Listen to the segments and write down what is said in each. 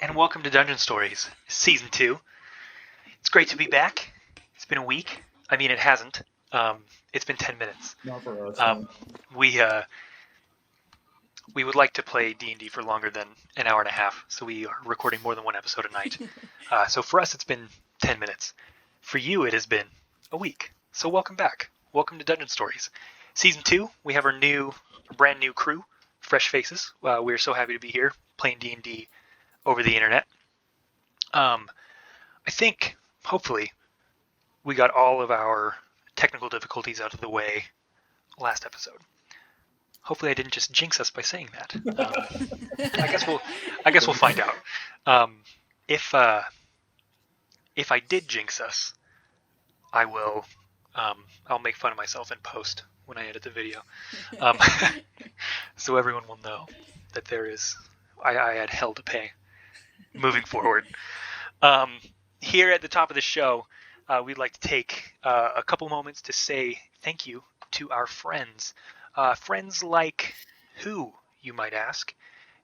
and welcome to Dungeon Stories, Season 2. It's great to be back. It's been a week. I mean, it hasn't. It's been 10 minutes. Not for us. We would like to play D&D for longer than an hour and a half, so we are recording more than one episode a night. So for us, it's been 10 minutes. For you, it has been a week. So welcome back. Welcome to Dungeon Stories. Season 2, we have our brand new crew, fresh faces. We're so happy to be here playing D&D over the internet. I think, hopefully, we got all of our technical difficulties out of the way last episode. Hopefully, I didn't just jinx us by saying that. I guess we'll find out. If I did jinx us, I'll make fun of myself in post when I edit the video, so everyone will know that I had hell to pay moving forward. Here at the top of the show, we'd like to take a couple moments to say thank you to our friends. Friends like who, you might ask?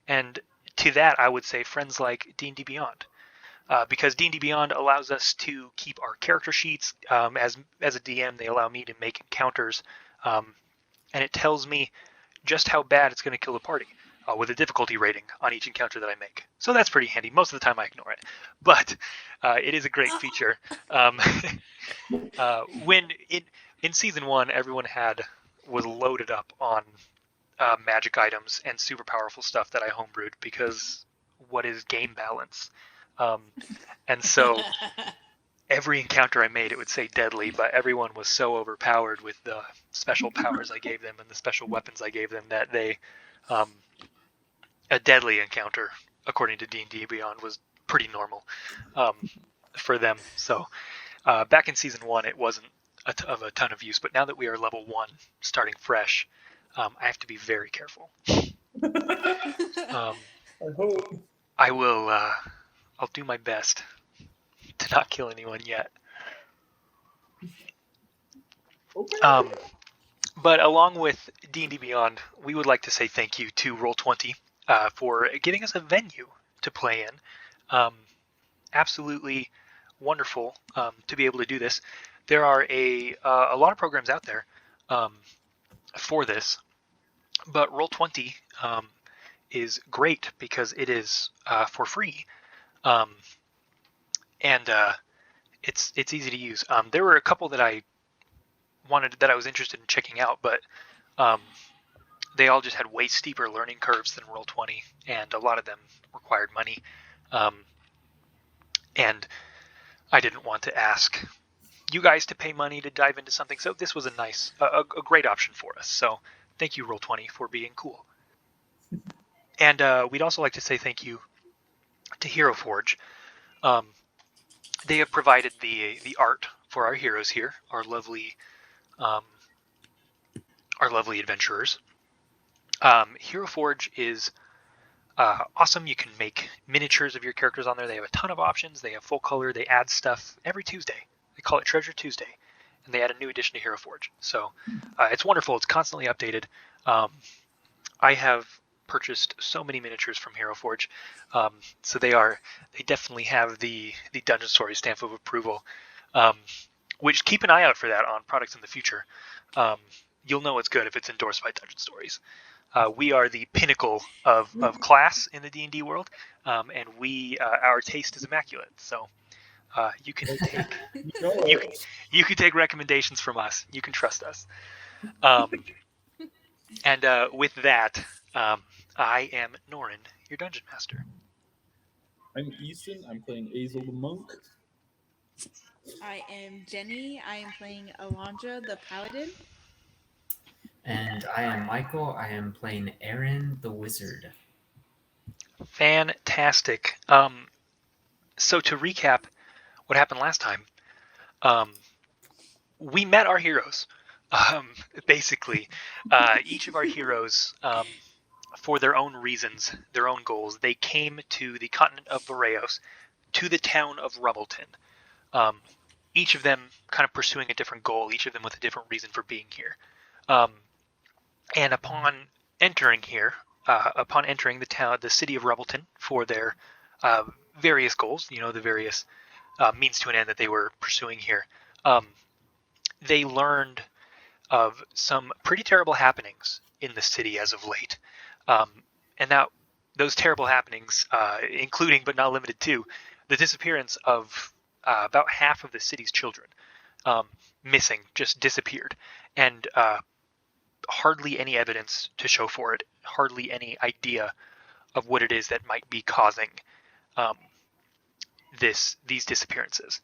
And to that, I would say friends like D&D Beyond. Because D&D Beyond allows us to keep our character sheets. As a DM, they allow me to make encounters, and it tells me just how bad it's going to kill a party, with a difficulty rating on each encounter that I make. So that's pretty handy. Most of the time I ignore it, but it is a great feature. When in Season 1, everyone was loaded up on magic items and super powerful stuff that I homebrewed, because what is game balance? And so every encounter I made, it would say deadly, but everyone was so overpowered with the special powers I gave them and the special weapons I gave them that a deadly encounter, according to D&D Beyond, was pretty normal for them. So back in Season 1, it wasn't of a ton of use, but now that we are level 1, starting fresh, I have to be very careful. I hope. I'll do my best to not kill anyone yet. Okay. But along with D&D Beyond, we would like to say thank you to Roll20 for giving us a venue to play in. Absolutely wonderful to be able to do this. There are a lot of programs out there for this, but Roll20 is great because it is for free. And it's easy to use. There were a couple that I was interested in checking out, but they all just had way steeper learning curves than Roll20, and a lot of them required money. And I didn't want to ask you guys to pay money to dive into something, so this was a great option for us. So thank you, Roll20, for being cool. And we'd also like to say thank you to Hero Forge. They have provided the art for our heroes here, our lovely adventurers. Hero Forge is awesome. You can make miniatures of your characters on there. They have a ton of options. They have full color. They add stuff every Tuesday. They call it Treasure Tuesday, and they add a new addition to Hero Forge. So it's wonderful. It's constantly updated. I have purchased so many miniatures from Hero Forge, so they definitely have the Dungeon Story stamp of approval, which keep an eye out for that on products in the future. You'll know it's good if it's endorsed by Dungeon Stories. We are the pinnacle of class in the D&D world, and our taste is immaculate. So you can take recommendations from us. You can trust us. And with that, I am Norin, your Dungeon Master. I'm Easton. I'm playing Azel the Monk. I am Jenny. I am playing Alondra the Paladin. And I am Michael. I am playing Aaron the Wizard. Fantastic. So to recap what happened last time, we met our heroes. Basically, each of our heroes, for their own reasons, their own goals, they came to the continent of Boreos, to the town of Rumbleton. Each of them kind of pursuing a different goal, each of them with a different reason for being here. And upon entering the town, the city of Rumbleton, for their various goals, the various means to an end that they were pursuing here. They learned of some pretty terrible happenings in the city as of late. And now those terrible happenings, including but not limited to the disappearance of about half of the city's children, missing, just disappeared, and hardly any evidence to show for it, hardly any idea of what it is that might be causing these disappearances.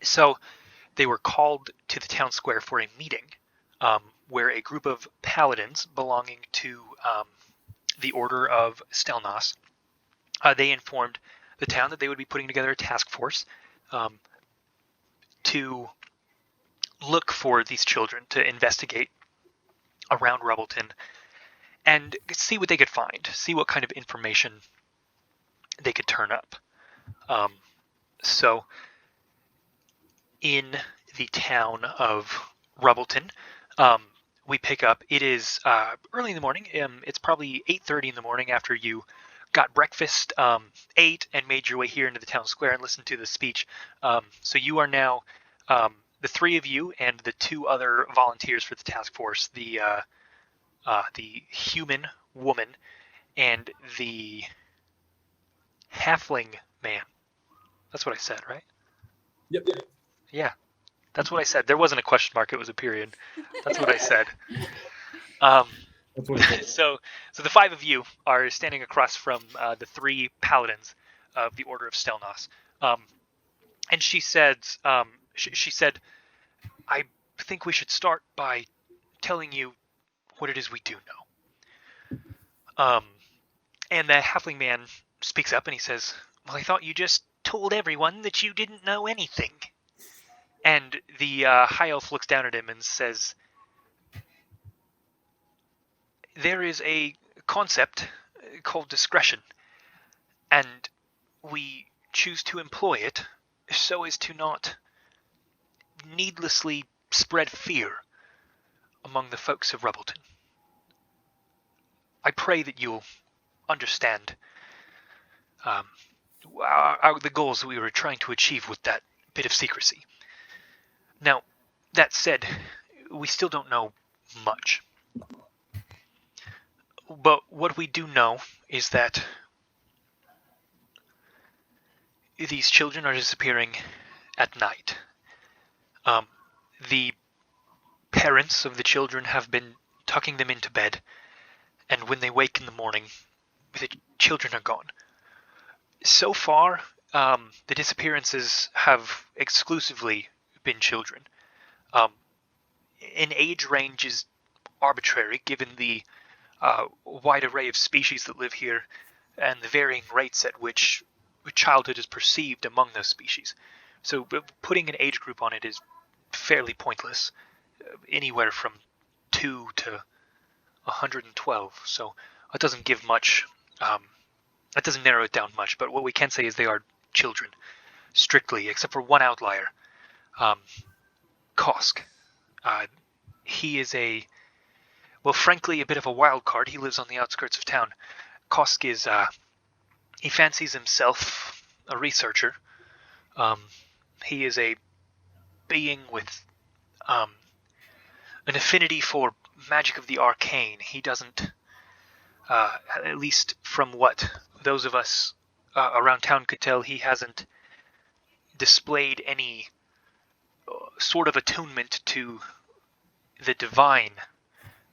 So they were called to the town square for a meeting where a group of paladins belonging to the Order of Stelnos, they informed the town that they would be putting together a task force to look for these children, to investigate around Rubbleton and see what they could find, see what kind of information they could turn up. So in the town of Rubbleton, we pick up. It is early in the morning. It's probably 8:30 in the morning after you got breakfast, ate, and made your way here into the town square and listened to the speech. So you are now the three of you and the two other volunteers for the task force, the human woman and the halfling man. That's what I said, right? Yep. Yeah, that's what I said. There wasn't a question mark; it was a period. That's what I said. That's what it is. So the five of you are standing across from the three paladins of the Order of Stelnos, and she said, she said, "I think we should start by telling you what it is we do know." And the halfling man speaks up and he says, "Well, I thought you just told everyone that you didn't know anything." And the high elf looks down at him and says, "There is a concept called discretion, and we choose to employ it so as to not needlessly spread fear among the folks of Rubbleton. I pray that you'll understand the goals that we were trying to achieve with that bit of secrecy. Now, that said, we still don't know much. But what we do know is that these children are disappearing at night. The parents of the children have been tucking them into bed, and when they wake in the morning, the children are gone. So far, the disappearances have exclusively been children. An age range is arbitrary given the wide array of species that live here and the varying rates at which childhood is perceived among those species. So putting an age group on it is fairly pointless, anywhere from 2 to 112. So it doesn't give much, that doesn't narrow it down much, but what we can say is they are children, strictly, except for one outlier, Kosk. He is frankly, a bit of a wild card. He lives on the outskirts of town. Kosk is, he fancies himself a researcher. He is a being with an affinity for magic of the arcane. He doesn't, at least from what those of us around town could tell, he hasn't displayed any sort of attunement to the divine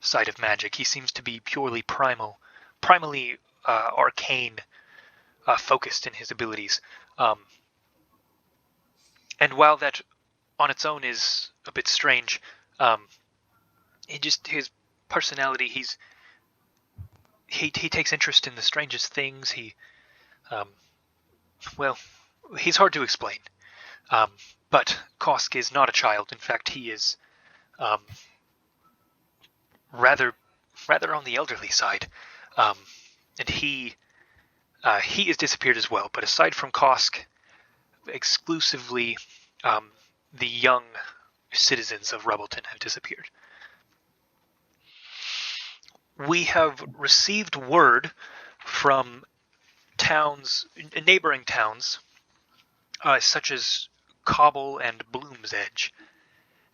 side of magic. He seems to be purely primally arcane focused in his abilities. And while that on its own is a bit strange, his personality, he takes interest in the strangest things. He's hard to explain. But Kosk is not a child. In fact, he is rather on the elderly side, and he has disappeared as well. But aside from Kosk, exclusively the young citizens of Rubbleton have disappeared. We have received word from towns, neighboring towns, such as Cobble and Bloom's Edge,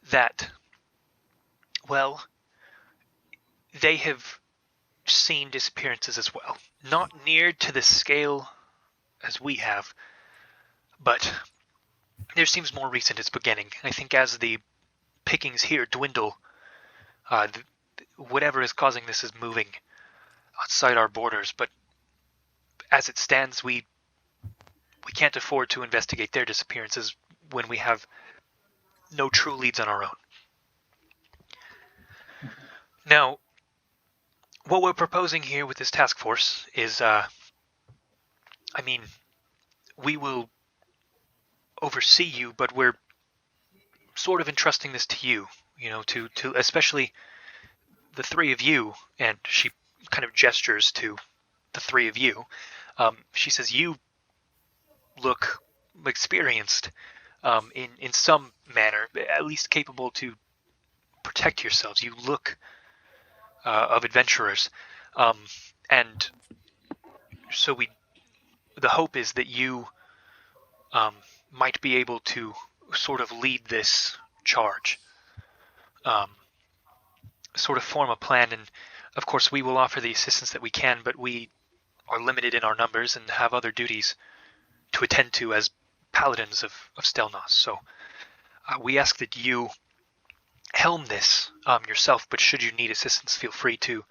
that, well, they have seen disappearances as well. Not near to the scale as we have, but there seems more recent it's beginning. I think as the pickings here dwindle, whatever is causing this is moving outside our borders, but as it stands, we can't afford to investigate their disappearances when we have no true leads on our own. Now, what we're proposing here with this task force is, we will oversee you, but we're sort of entrusting this to you, to especially the three of you, and she kind of gestures to the three of you. She says, you look experienced in some manner, at least capable to protect yourselves. You look of adventurers. And so the hope is that you might be able to sort of lead this charge, sort of form a plan, and of course we will offer the assistance that we can, but we are limited in our numbers and have other duties to attend to as paladins of Stelnos. So we ask that you helm this yourself, but should you need assistance, feel free to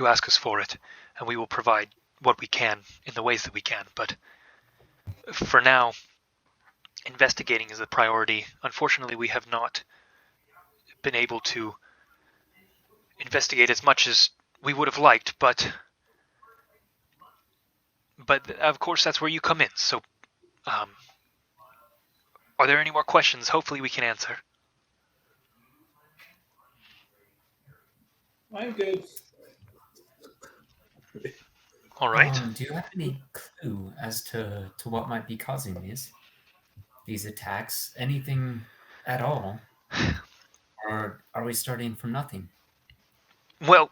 ask us for it, and we will provide what we can in the ways that we can. But for now, investigating is the priority. Unfortunately, we have not been able to investigate as much as we would have liked, but of course that's where you come in. So are there any more questions? Hopefully we can answer. I'm good. All right. Do you have any clue as to what might be causing these attacks? Anything at all? Or are we starting from nothing? Well,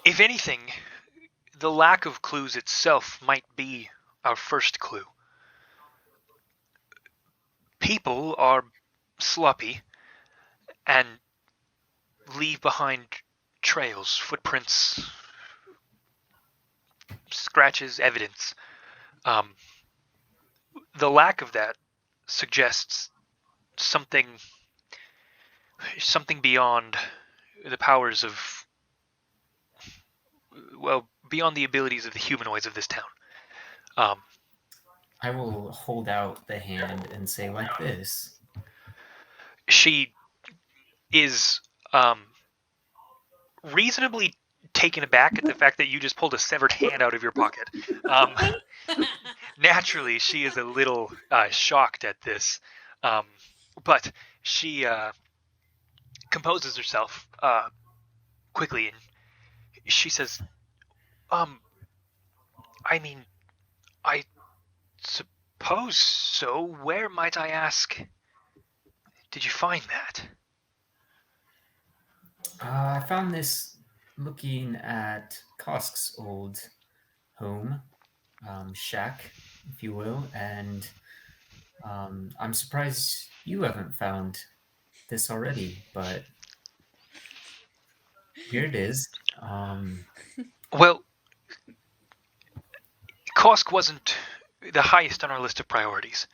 if anything, the lack of clues itself might be our first clue. People are sloppy and leave behind trails, footprints, scratches, evidence. The lack of that suggests something beyond the powers of, well, beyond the abilities of the humanoids of this town. I will hold out the hand and say like this. She is reasonably taken aback at the fact that you just pulled a severed hand out of your pocket. Naturally, she is a little shocked at this, but she composes herself quickly, and she says, I suppose so. Where, might I ask, did you find that? I found this looking at Kosk's old home, shack, if you will, and I'm surprised you haven't found this already, but here it is. Well, Kosk wasn't the highest on our list of priorities.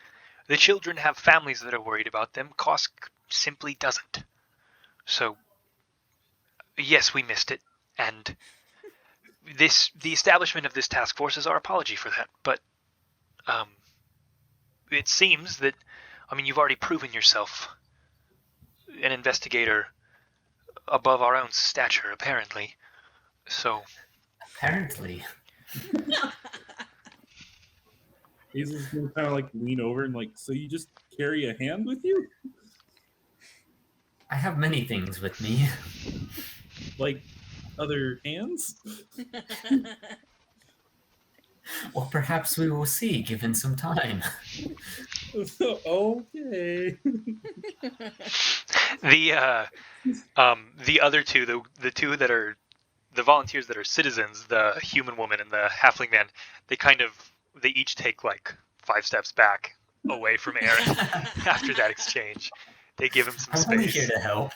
The children have families that are worried about them. Kosk simply doesn't. So, yes, we missed it, and the establishment of this task force is our apology for that. But it seems that, you've already proven yourself an investigator above our own stature, apparently. So, Apparently. Hazel's gonna kind of like lean over and like, so you just carry a hand with you? I have many things with me. Like other hands? Well, perhaps we will see, given some time. Okay. the other two, the two that are the volunteers that are citizens, the human woman and the halfling man, they each take like 5 steps back away from Aaron after that exchange. They give him some I'm only here space. to help.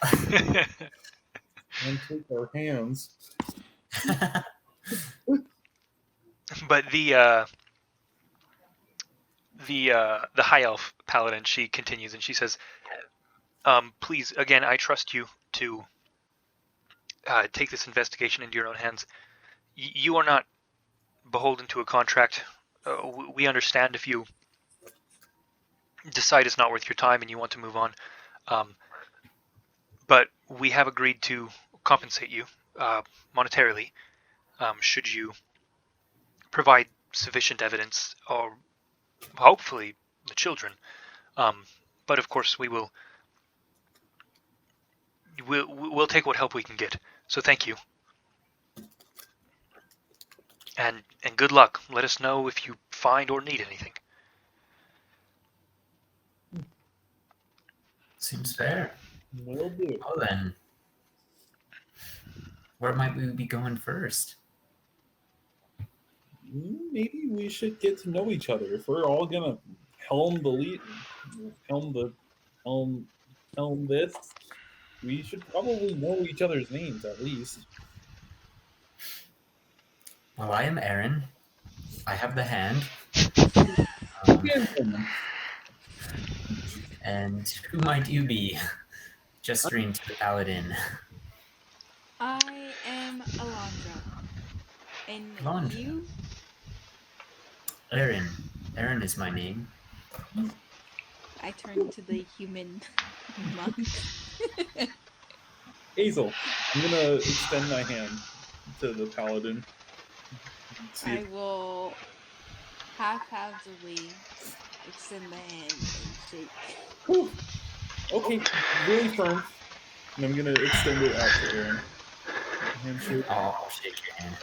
And take our hands. But the high elf paladin, she continues and she says, please, again, I trust you to take this investigation into your own hands. You are not beholden to a contract. We understand if you decide it's not worth your time and you want to move on. But we have agreed to compensate you monetarily should you provide sufficient evidence, or hopefully the children. But of course, we'll take what help we can get. So thank you, and good luck. Let us know if you find or need anything. Seems fair. Will do. Well then, where might we be going first? Maybe we should get to know each other. If we're all gonna helm the lead, helm this, we should probably know each other's names at least. Well, I am Aaron. I have the hand. And who might you be? Just streamed to the paladin. I am Alondra. And Alondra. you? Aaron. Aaron is my name. I turn to the human monk. Hazel, I'm gonna extend my hand to the paladin. See I if- will haphazardly extend the hand and shake. Whew. Okay, really firm. And I'm gonna extend it out to Aaron. Handshake. I'll shake your hand.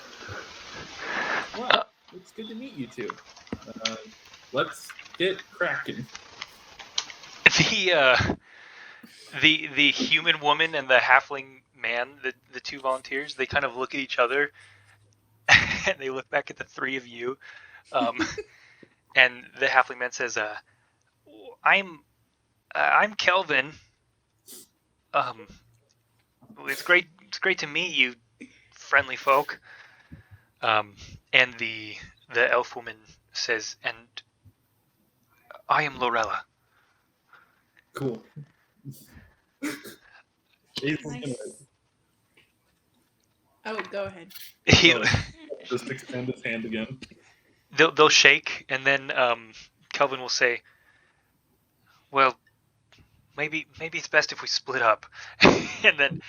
Well, it's good to meet you two. Let's get cracking. The human woman and the halfling man, the two volunteers, they kind of look at each other and they look back at the three of you. And the halfling man says, I'm Kelvin. It's great to meet you, friendly folk. And the elf woman says, and I am Lorella. Cool. Hazel's Nice. gonna Oh, go ahead. just extend his hand again. They'll shake, and then Kelvin will say, well, maybe it's best if we split up. And then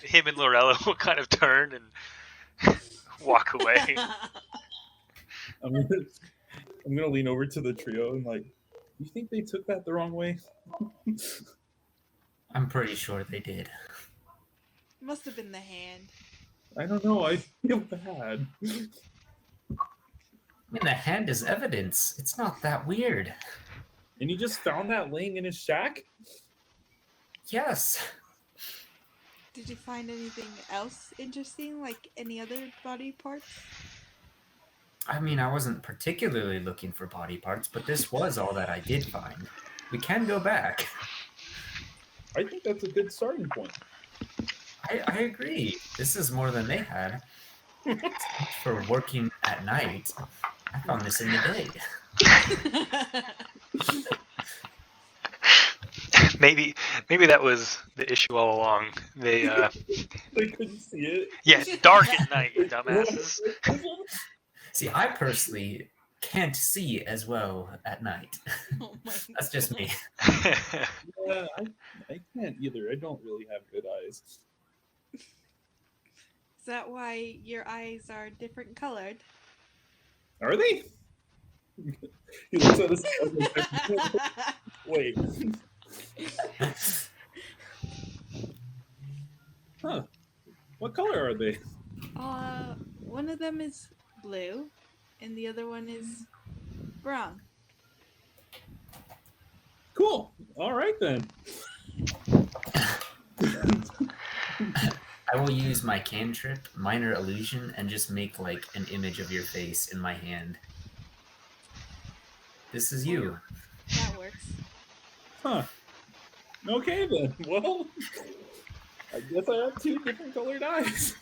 him and Lorella will kind of turn and walk away. I'm gonna lean over to the trio and like, you think they took that the wrong way? I'm pretty sure they did. Must have been the hand. I don't know. I feel bad. I mean, the hand is evidence. It's not that weird. And you just found that laying in his shack? Yes. Did you find anything else interesting, like any other body parts? I mean, I wasn't particularly looking for body parts, but this was all that I did find. We can go back. I think that's a good starting point. I agree. This is more than they had. For working at night, I found this in the day. Maybe that was the issue all along. They They couldn't see it. yes, dark at night, you dumbasses. See, I personally can't see as well at night. Oh my That's just me. Yeah, I can't either. I don't really have good eyes. Is that why your eyes are different colored? Are they? He looks at us. Wait. Huh. What color are they? One of them is blue, and the other one is brown. Cool. All right then. I will use my cantrip, Minor Illusion, and just make like an image of your face in my hand. This is you. That works. Huh. Okay then. Well, I guess I have two different colored eyes.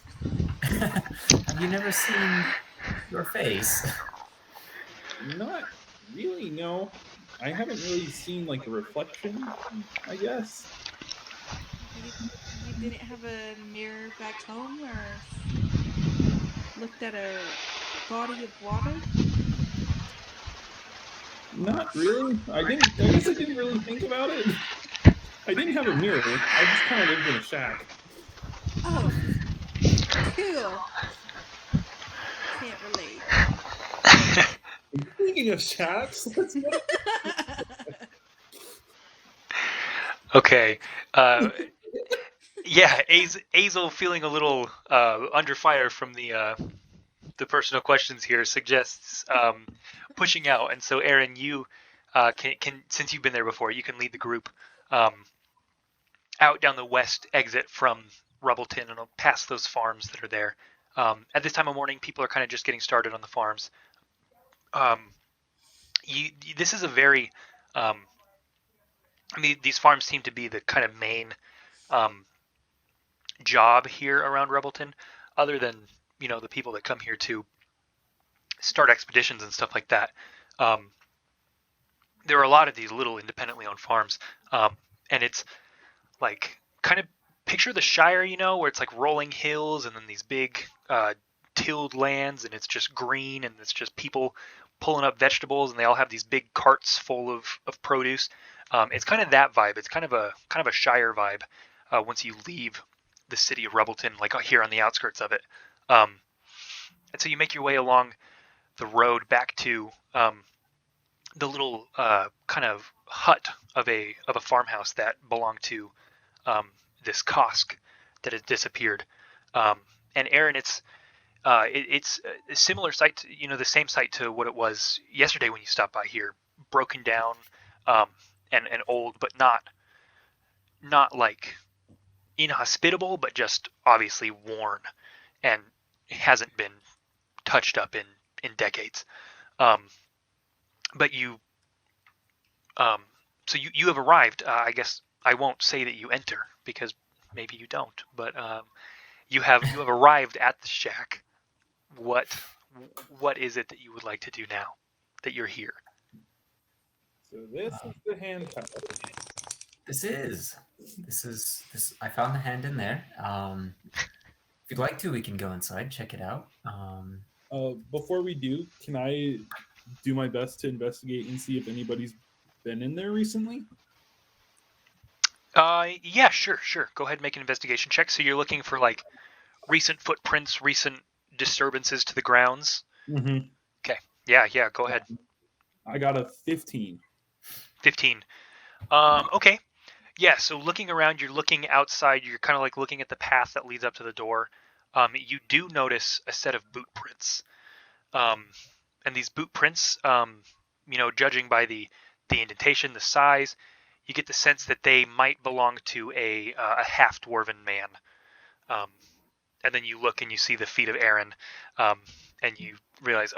Have you never seen your face? Not really, no. I haven't really seen like a reflection, I guess. You didn't have a mirror back home or looked at a body of water? Not really. I guess I didn't really think about it. I didn't have a mirror. I just kind of lived in a shack. Oh, cool. Can't relate. Speaking of shacks, let's go. Okay. Yeah, Azel feeling a little under fire from the personal questions here suggests pushing out, and so Aaron, you can since you've been there before, you can lead the group um, out down the west exit from Rubbleton and past those farms that are there. At this time of morning, people are kind of just getting started on the farms. Um, this is a very I mean, these farms seem to be the kind of main um, job here around Rubbleton, other than the people that come here to start expeditions and stuff like that. Um, there are a lot of these little independently owned farms, and it's like kind of picture the Shire, where it's like rolling hills and then these big tilled lands, and it's just green, and it's just people pulling up vegetables, and they all have these big carts full of produce. It's kind of that vibe. It's kind of a Shire vibe once you leave the city of Rubbleton, like here on the outskirts of it. And so you make your way along the road back to the little kind of hut of a farmhouse that belonged to this Kosk that had disappeared. And Aaron, it's a similar site, the same site to what it was yesterday when you stopped by here, broken down and old, but not like inhospitable, but just obviously worn and hasn't been touched up in decades. But so you have arrived. I guess I won't say that you enter because maybe you don't. But you have arrived at the shack. What is it that you would like to do now that you're here? So this is the hand towel. This is this. I found the hand in there. If you'd like to, we can go inside, check it out. Before we do, can I do my best to investigate and see if anybody's been in there recently? Yeah, sure. Go ahead and make an investigation check. So you're looking for like recent footprints, recent disturbances to the grounds. Mm-hmm. Okay. Yeah. Go ahead. I got a 15. 15. Okay. Yeah. So looking around, you're looking outside. You're kind of like looking at the path that leads up to the door. You do notice a set of boot prints. And these boot prints, judging by the indentation, the size, you get the sense that they might belong to a half-dwarven man. And then you look and you see the feet of Aaron, and you realize,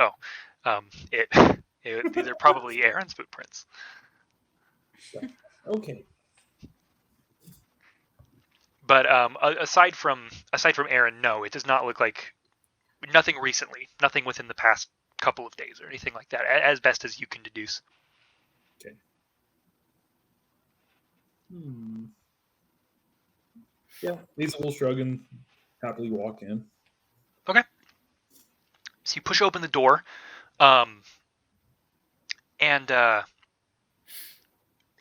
these are probably Aaron's boot prints. Okay. But aside from Aaron, no, it does not look like nothing recently, nothing within the past couple of days or anything like that, as best as you can deduce. Okay. Yeah, Hazel will shrug and happily walk in. Okay. So you push open the door, and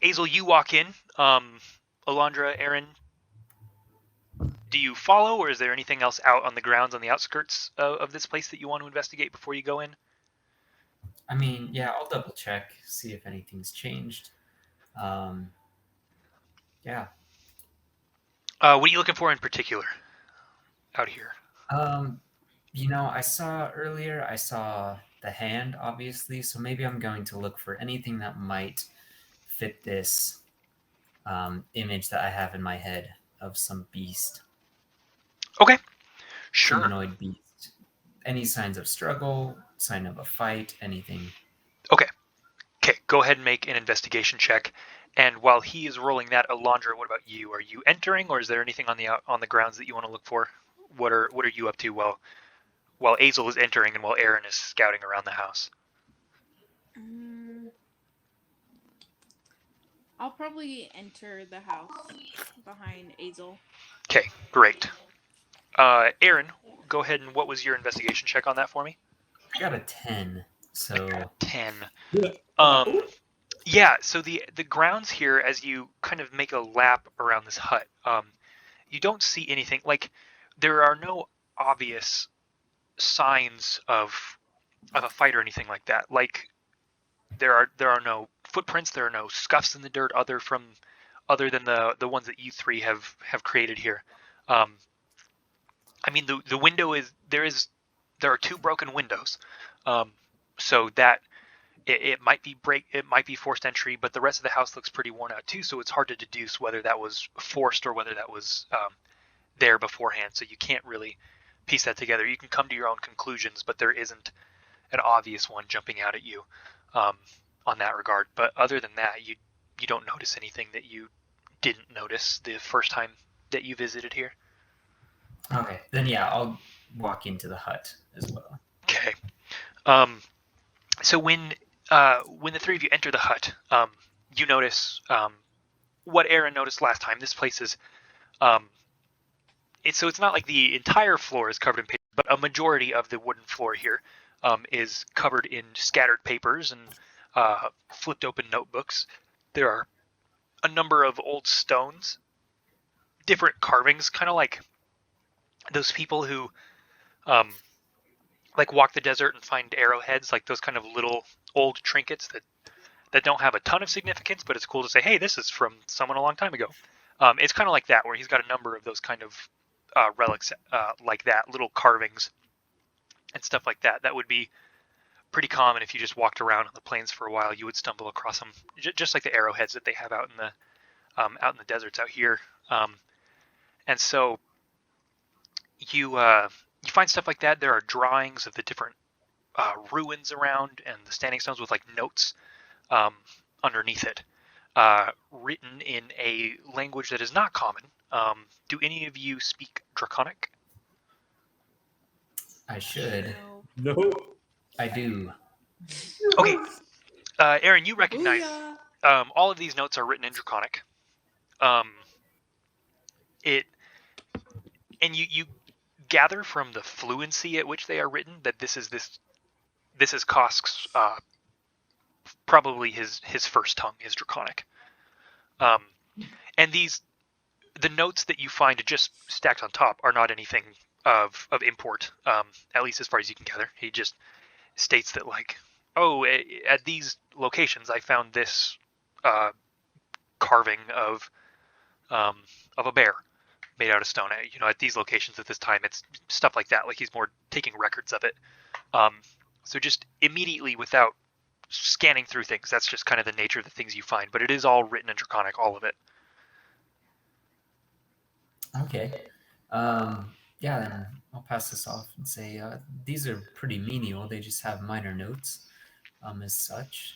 Hazel, you walk in. Alondra, Aaron, do you follow, or is there anything else out on the grounds on the outskirts of this place that you want to investigate before you go in? I mean, yeah, I'll double check, see if anything's changed. Yeah. What are you looking for in particular out here? I saw the hand, obviously, so maybe I'm going to look for anything that might fit this image that I have in my head of some beast. Okay, sure. Humanoid beast. Any signs of struggle, sign of a fight, anything. Okay, go ahead and make an investigation check. And while he is rolling that, Alondra, what about you? Are you entering, or is there anything on the grounds that you want to look for? What are you up to while Azel is entering and while Aaron is scouting around the house? I'll probably enter the house behind Azel. Okay, great. Aaron, go ahead and what was your investigation check on that for me? I got a 10, so 10. Yeah. Yeah, so the grounds here, as you kind of make a lap around this hut, you don't see anything. Like, there are no obvious signs of a fight or anything like that. Like, there are no footprints, there are no scuffs in the dirt other than the ones that you three have created here. I mean, the window is there are two broken windows, so that it might be forced entry, but the rest of the house looks pretty worn out too. So it's hard to deduce whether that was forced or whether that was there beforehand. So you can't really piece that together. You can come to your own conclusions, but there isn't an obvious one jumping out at you on that regard. But other than that, you don't notice anything that you didn't notice the first time that you visited here. okay. Then yeah, I'll walk into the hut as well. Okay. So when the three of you enter the hut, you notice what Aaron noticed last time. This place is it's not like the entire floor is covered in paper, but a majority of the wooden floor here is covered in scattered papers and flipped open notebooks. There are a number of old stones, different carvings, kind of like those people who like walk the desert and find arrowheads, like those kind of little old trinkets that don't have a ton of significance, but it's cool to say, hey, this is from someone a long time ago. It's kind of like that, where he's got a number of those kind of relics like that, little carvings and stuff like that. That would be pretty common if you just walked around on the plains for a while. You would stumble across them, just like the arrowheads that they have out in the deserts out here. And so you find stuff like that. There are drawings of the different ruins around and the standing stones with like notes underneath it, written in a language that is not common. Do any of you speak Draconic? I should. No. I do. Okay. Aaron, you recognize Booyah! all of these notes are written in Draconic. You gather from the fluency at which they are written that this is Kosk's probably his first tongue is Draconic. And the notes that you find just stacked on top are not anything of import, at least as far as you can gather. He just states that, like, oh, at these locations I found this carving of a bear made out of stone. You know, at these locations at this time, it's stuff like that. Like, he's more taking records of it. So just immediately, without scanning through things, that's just kind of the nature of the things you find. But it is all written in Draconic, all of it. Okay. Yeah, then I'll pass this off and say these are pretty menial. They just have minor notes as such.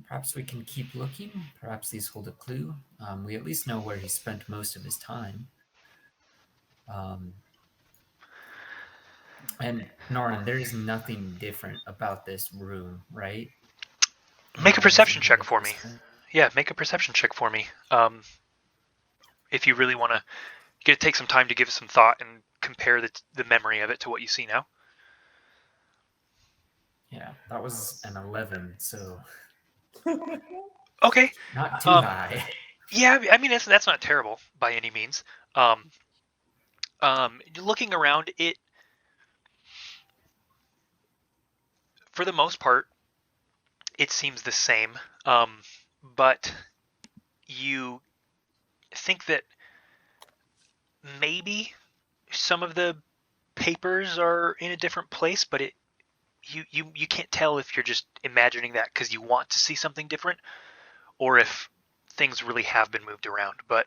Perhaps we can keep looking. Perhaps these hold a clue. We at least know where he spent most of his time. And Norin, there is nothing different about this room, right? Make a perception check for me. Yeah, make a perception check for me. If you really want to take some time to give it some thought and compare the memory of it to what you see now. Yeah, that was an 11, so Okay. not too high. Yeah, I mean that's not terrible by any means. Looking around, it for the most part, it seems the same. But you think that maybe some of the papers are in a different place, but you can't tell if you're just imagining that because you want to see something different, or if things really have been moved around. But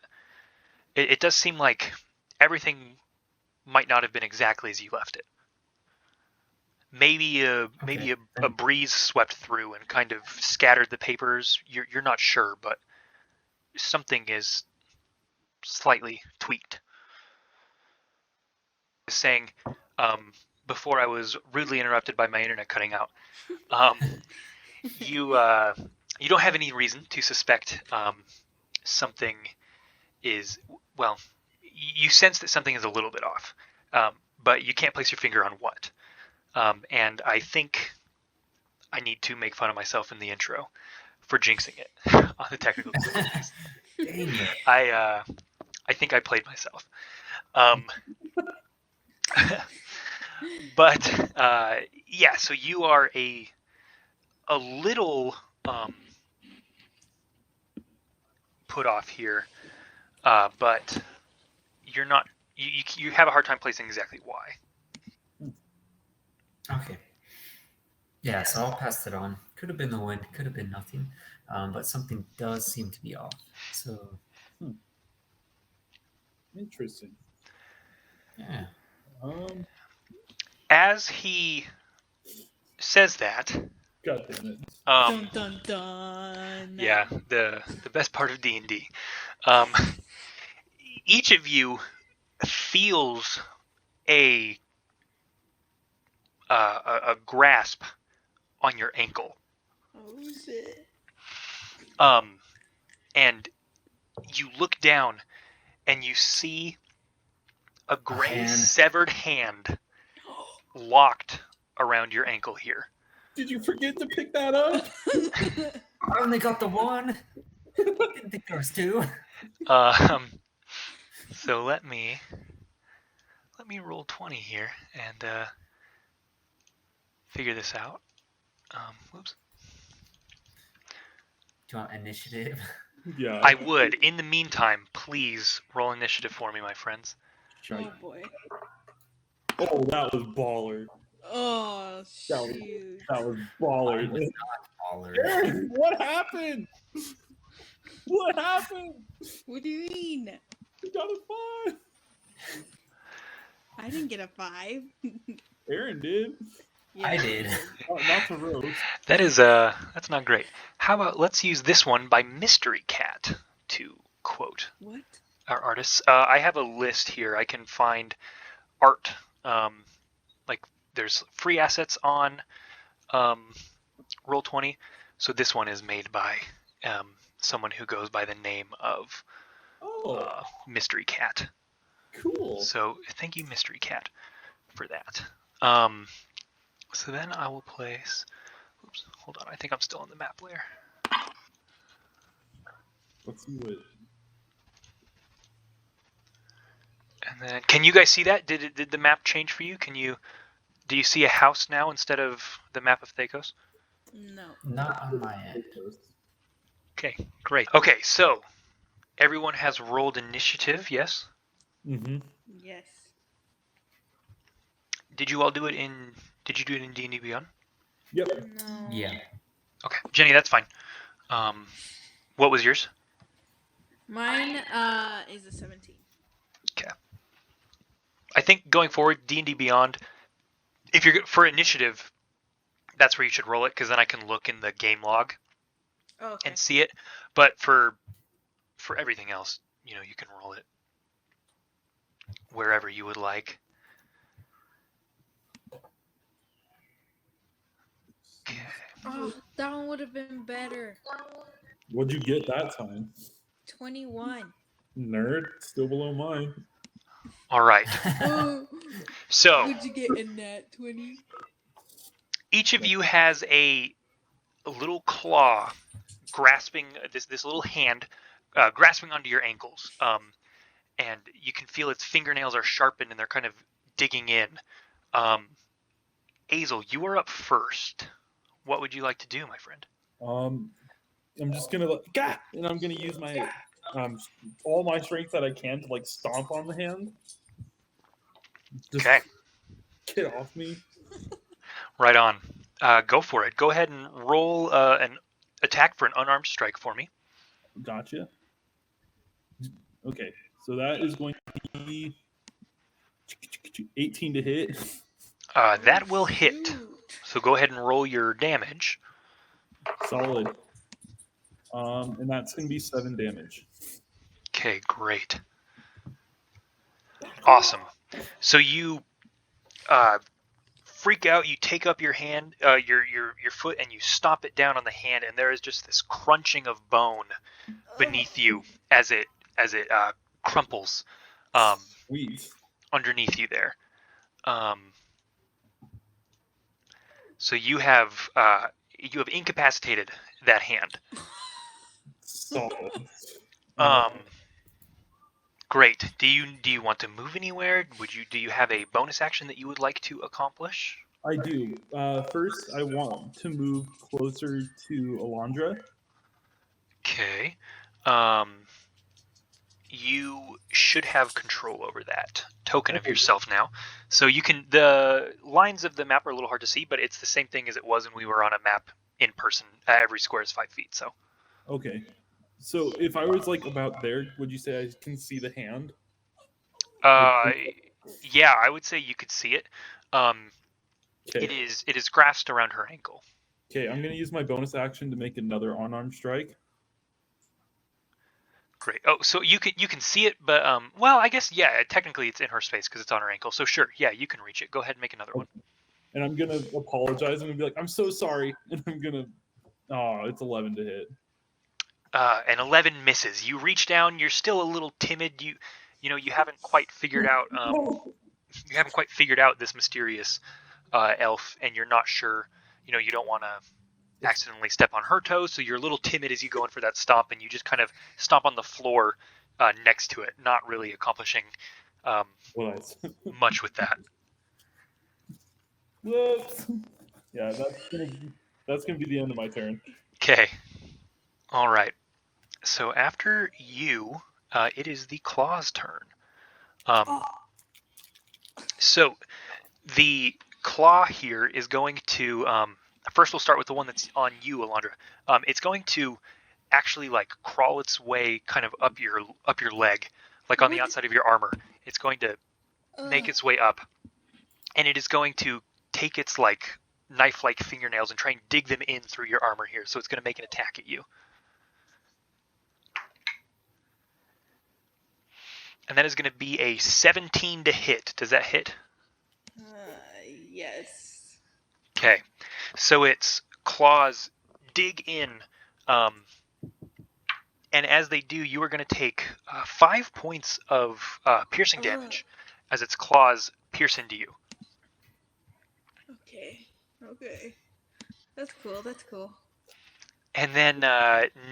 it does seem like everything might not have been exactly as you left it. Maybe a breeze swept through and kind of scattered the papers. You're not sure, but something is slightly tweaked. Saying, before I was rudely interrupted by my internet cutting out, you don't have any reason to suspect something is, well, you sense that something is a little bit off, but you can't place your finger on what. And I think I need to make fun of myself in the intro for jinxing it on the technical difficulties. Dang it. I think I played myself. But yeah, so you are a little put off here, but you're not. You have a hard time placing exactly why. Okay. Yeah, so I'll pass it on. Could have been the wind, could have been nothing, but something does seem to be off. So, Interesting. yeah. As he says that, God damn it. Dun dun dun. yeah, the best part of D&D. Each of you feels a grasp on your ankle. Oh shit. And you look down and you see a gray severed hand locked around your ankle here. Did you forget to pick that up? I only got the one. Didn't think there was two. So let me roll 20 here and figure this out. Whoops. Do you want initiative? Yeah. I would. In the meantime, please roll initiative for me, my friends. Oh boy. Oh, that was baller. Oh shoot. That was baller. It was not baller. Aaron, what happened? What happened? What do you mean? You got a 5. I didn't get a 5. Aaron did. I did. Not to roast. That is that's not great. How about let's use this one by Mystery Cat to quote What? our artists. I have a list here. I can find art. Like there's free assets on Roll20. So this one is made by someone who goes by the name of Mystery Cat. Cool. So thank you, Mystery Cat, for that. So then I will place. Oops, hold on. I think I'm still in the map layer. Let's see what. And then, can you guys see that? Did the map change for you? Do you see a house now instead of the map of Thakos? No. Not on my end. Okay, great. Okay, so everyone has rolled initiative, yes? Mm-hmm. Yes. Did you all do it in? Did you do it in D&D Beyond? Yep. No. Yeah. Okay, Jenny, that's fine. What was yours? Mine is a 17. Okay. I think going forward, D&D Beyond, if you're for initiative, that's where you should roll it because then I can look in the game log Oh, okay. and see it. But for everything else, you can roll it wherever you would like. Okay. Oh, that one would have been better. What'd you get that time? 21. Nerd. Still below mine. All right. Oh, So would you get in that 20? each of you has a little claw grasping this little hand grasping onto your ankles, and you can feel its fingernails are sharpened and they're kind of digging in. Azel, you are up first. What would you like to do, my friend? I'm just gonna and I'm gonna use my all my strength that I can to stomp on the hand. Just Okay, get off me. right on. Go for it. Go ahead and roll an attack for an unarmed strike for me. Gotcha. Okay, so that is going to be 18 to hit. That will hit. Shoot. So go ahead and roll your damage. Solid. And that's going to be 7 damage. Okay, great. Awesome. So you freak out. You take up your hand, your foot, and you stomp it down on the hand, and there is just this crunching of bone beneath you as it crumples Sweet. underneath you there. So you have incapacitated that hand. Solid. Great. Do you want to move anywhere? Do you have a bonus action that you would like to accomplish? I do. First, I want to move closer to Alondra. Okay. You should have control over that token of yourself now. So you can. The lines of the map are a little hard to see, but it's the same thing as it was when we were on a map in person. Every square is 5 feet. So. Okay. So if I was like about there, would you say I can see the hand? Yeah, I would say you could see it. Okay. It is grasped around her ankle. Okay, I'm gonna use my bonus action to make another unarmed strike. Great. Oh, so you can see it, but well, I guess yeah. Technically, it's in her space because it's on her ankle. So sure, yeah, you can reach it. Go ahead and make another one. And I'm gonna apologize. I'm gonna be like, I'm so sorry, and I'm gonna. Oh, it's 11 to hit. And 11 misses. You reach down. You're still a little timid. You haven't quite figured out. You haven't quite figured out this mysterious elf, and you're not sure. You don't want to accidentally step on her toes, so you're a little timid as you go in for that stomp, and you just kind of stomp on the floor next to it, not really accomplishing much with that. Whoops. Yeah, that's gonna be the end of my turn. Okay. All right. So after you, it is the claw's turn. So the claw here is going to first we'll start with the one that's on you, Alondra. It's going to actually like crawl its way kind of up your leg, like on the outside of your armor. It's going to make its way up, and it is going to take its like knife-like fingernails and try and dig them in through your armor here. So it's going to make an attack at you. And that is going to be a 17 to hit. Does that hit? Yes. Okay. So its claws dig in, and as they do, you are going to take 5 points of piercing damage as its claws pierce into you. Okay. That's cool. And then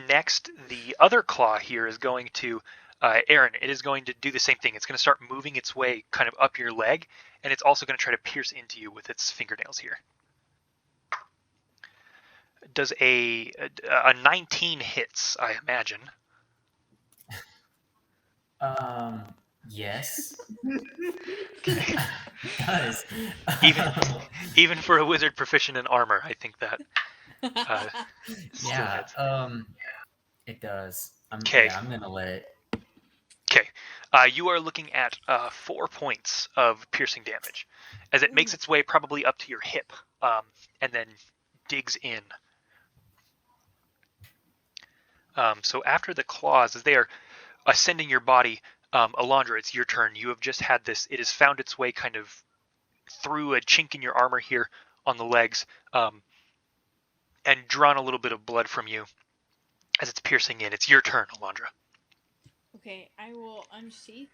next, the other claw here is going to, Aaron, it is going to do the same thing. It's going to start moving its way kind of up your leg, and it's also going to try to pierce into you with its fingernails here. Does a 19 hits, I imagine. Yes. It does. Even for a wizard proficient in armor, I think that still Yeah. hits. It does. Okay. I'm gonna let it. Okay. You are looking at 4 points of piercing damage as it makes its way probably up to your hip, and then digs in. So after the claws, as they are ascending your body, Alondra, it's your turn. You have just had this. It has found its way kind of through a chink in your armor here on the legs, and drawn a little bit of blood from you as it's piercing in. It's your turn, Alondra. Okay, I will unsheath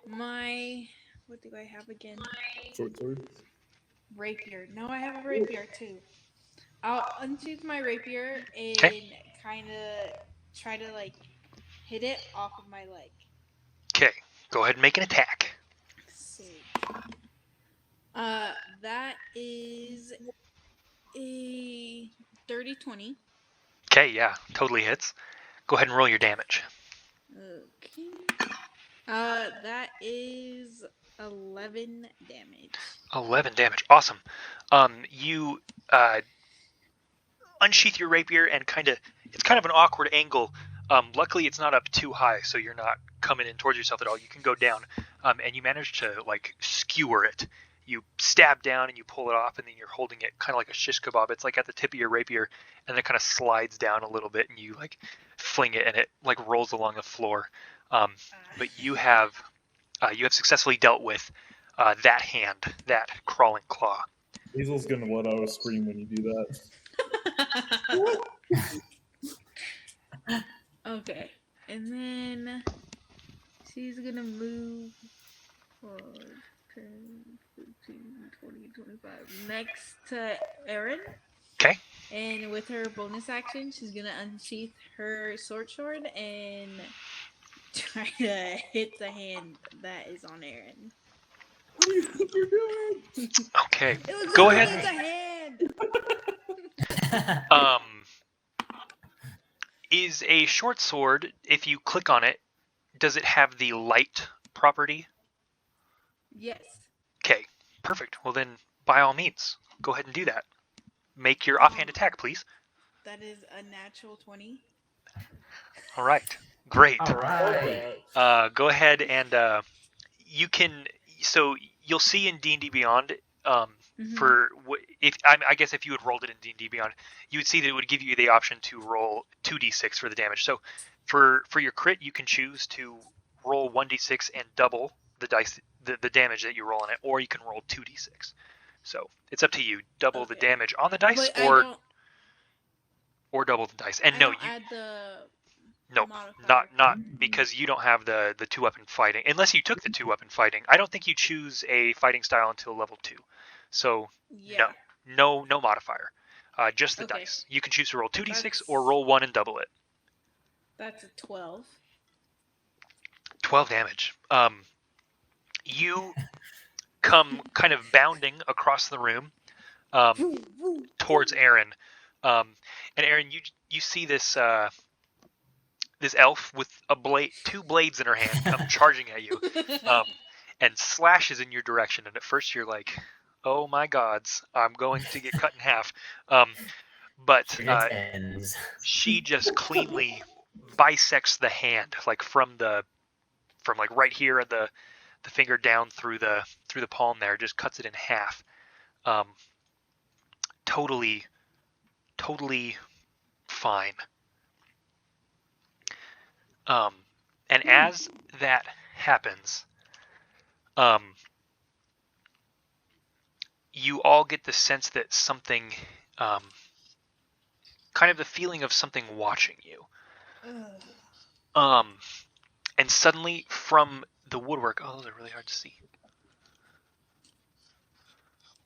my. What do I have again? Short sword. Rapier. No, I have a rapier too. I'll unsheath my rapier and kind of try to like hit it off of my leg. Okay, go ahead and make an attack. Sick. That is a 30-20. Okay, yeah, totally hits. Go ahead and roll your damage. Okay. That is 11 damage. 11 damage. Awesome. You unsheath your rapier and it's kind of an awkward angle, Luckily, it's not up too high, so you're not coming in towards yourself at all. You can go down, and you manage to like skewer it. You stab down and you pull it off, and then you're holding it kind of like a shish kebab. It's like at the tip of your rapier, and then it kind of slides down a little bit, and you like fling it, and it like rolls along the floor. But you have successfully dealt with that hand, that crawling claw. Hazel's gonna let out a scream when you do that. Okay, and then she's gonna move forward 10, 15, 20, 25 next to Erin. Okay. And with her bonus action, she's gonna unsheath her sword and try to hit the hand that is on Erin. What do you think you're doing? Okay. It was Go only ahead. the hand. Is a short sword, if you click on it, does it have the light property? Yes. Okay, perfect. Well then, by all means, go ahead and do that. Make your offhand attack, please. That is a natural 20. All right, great. All right. Go ahead and you can. So you'll see in D&D Beyond. I guess if you had rolled it in D&D Beyond, you would see that it would give you the option to roll 2d6 for the damage. So for your crit, you can choose to roll 1d6 and double the dice, the damage that you roll on it, or you can roll 2d6. So it's up to you. Double the damage on the dice, or double the dice. And no, you add the nope, modifier. not because you don't have the 2-weapon fighting. Unless you took the 2-weapon fighting, I don't think you choose a fighting style until level 2. So Yeah. no modifier. Just the dice. You can choose to roll 2d6 or roll 1 and double it. That's a 12. 12 damage. You come kind of bounding across the room towards Erin. And Erin, you see this this elf with two blades in her hand come charging at you, and slashes in your direction. And at first you're like, oh my gods, I'm going to get cut in half. But she just cleanly bisects the hand, like from like right here at the finger down through the palm there, just cuts it in half. Totally fine. And as that happens, you all get the sense that something, kind of the feeling of something watching you. And suddenly from the woodwork, oh, those are really hard to see.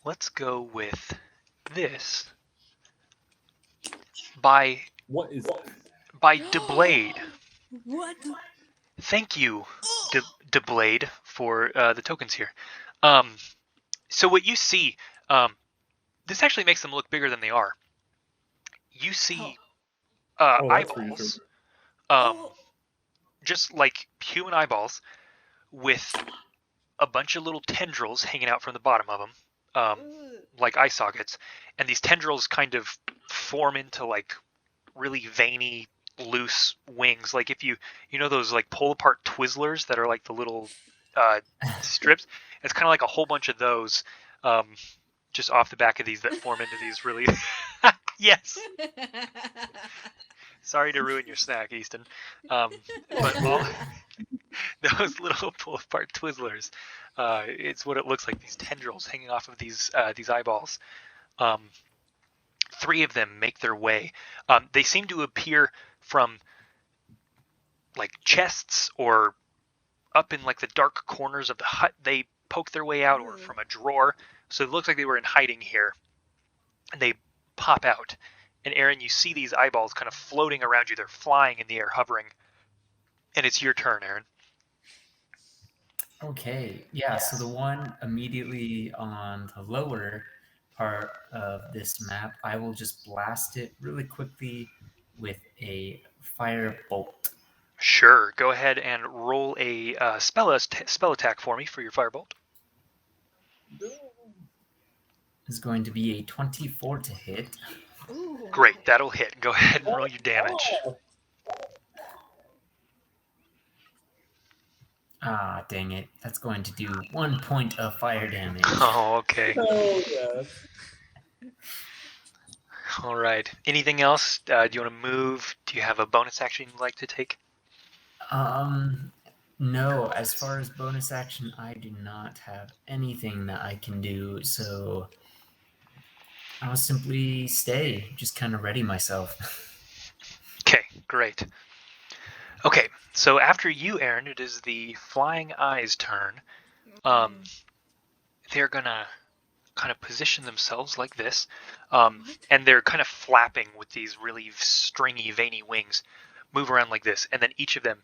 Let's go with this. What is that? By DeBlade. What? Thank you, DeBlade, for the tokens here. So what you see, this actually makes them look bigger than they are. You see eyeballs, just like human eyeballs, with a bunch of little tendrils hanging out from the bottom of them, like eye sockets, and these tendrils kind of form into like really veiny, loose wings. Like if you know those like pull apart Twizzlers that are like the little strips. It's kind of like a whole bunch of those, just off the back of these that form into these really. Yes. Sorry to ruin your snack, Easton. But all those little pull apart Twizzlers, it's what it looks like. These tendrils hanging off of these eyeballs. 3 of them make their way. They seem to appear from like chests or up in like the dark corners of the hut. They poke their way out, or from a drawer. So it looks like they were in hiding here. And they pop out. And Erin, you see these eyeballs kind of floating around you. They're flying in the air, hovering. And it's your turn, Erin. Okay, yeah, so the one immediately on the lower part of this map, I will just blast it really quickly with a fire bolt. Sure, go ahead and roll a spell attack for me for your firebolt. Is going to be a 24 to hit. Ooh. Great, that'll hit. Go ahead and roll your damage. Ah, dang it. That's going to do 1 point of fire damage. Oh, okay. Oh yeah. All right. Anything else? Do you want to move? Do you have a bonus action you'd like to take? No, as far as bonus action, I do not have anything that I can do, so I'll simply stay, just kind of ready myself. Okay, great. Okay, so after you, Aaron, it is the Flying Eyes' turn. They're gonna kind of position themselves like this, and they're kind of flapping with these really stringy, veiny wings, move around like this, and then each of them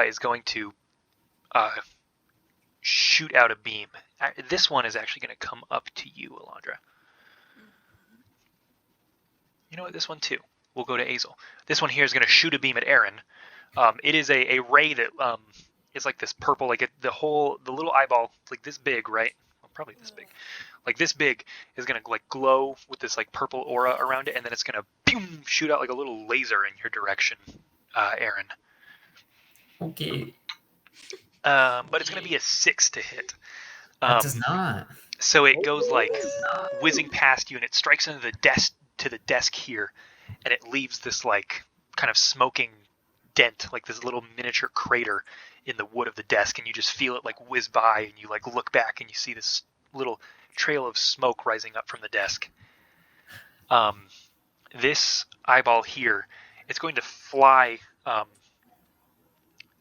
is going to shoot out a beam. This one is actually going to come up to you, Alondra. You know what? This one too. We'll go to Azel. This one here is going to shoot a beam at Aaron. It is a ray that is like this purple, like the little eyeball, like this big, right? Well, probably this big. Like this big is going to like glow with this like purple aura around it, and then it's going to shoot out like a little laser in your direction, Aaron. Okay. But it's going to be a 6 to hit. That does not. So it goes like whizzing past you, and it strikes into the desk here, and it leaves this like kind of smoking dent, like this little miniature crater in the wood of the desk, and you just feel it like whiz by, and you like look back and you see this little trail of smoke rising up from the desk. This eyeball here, it's going to fly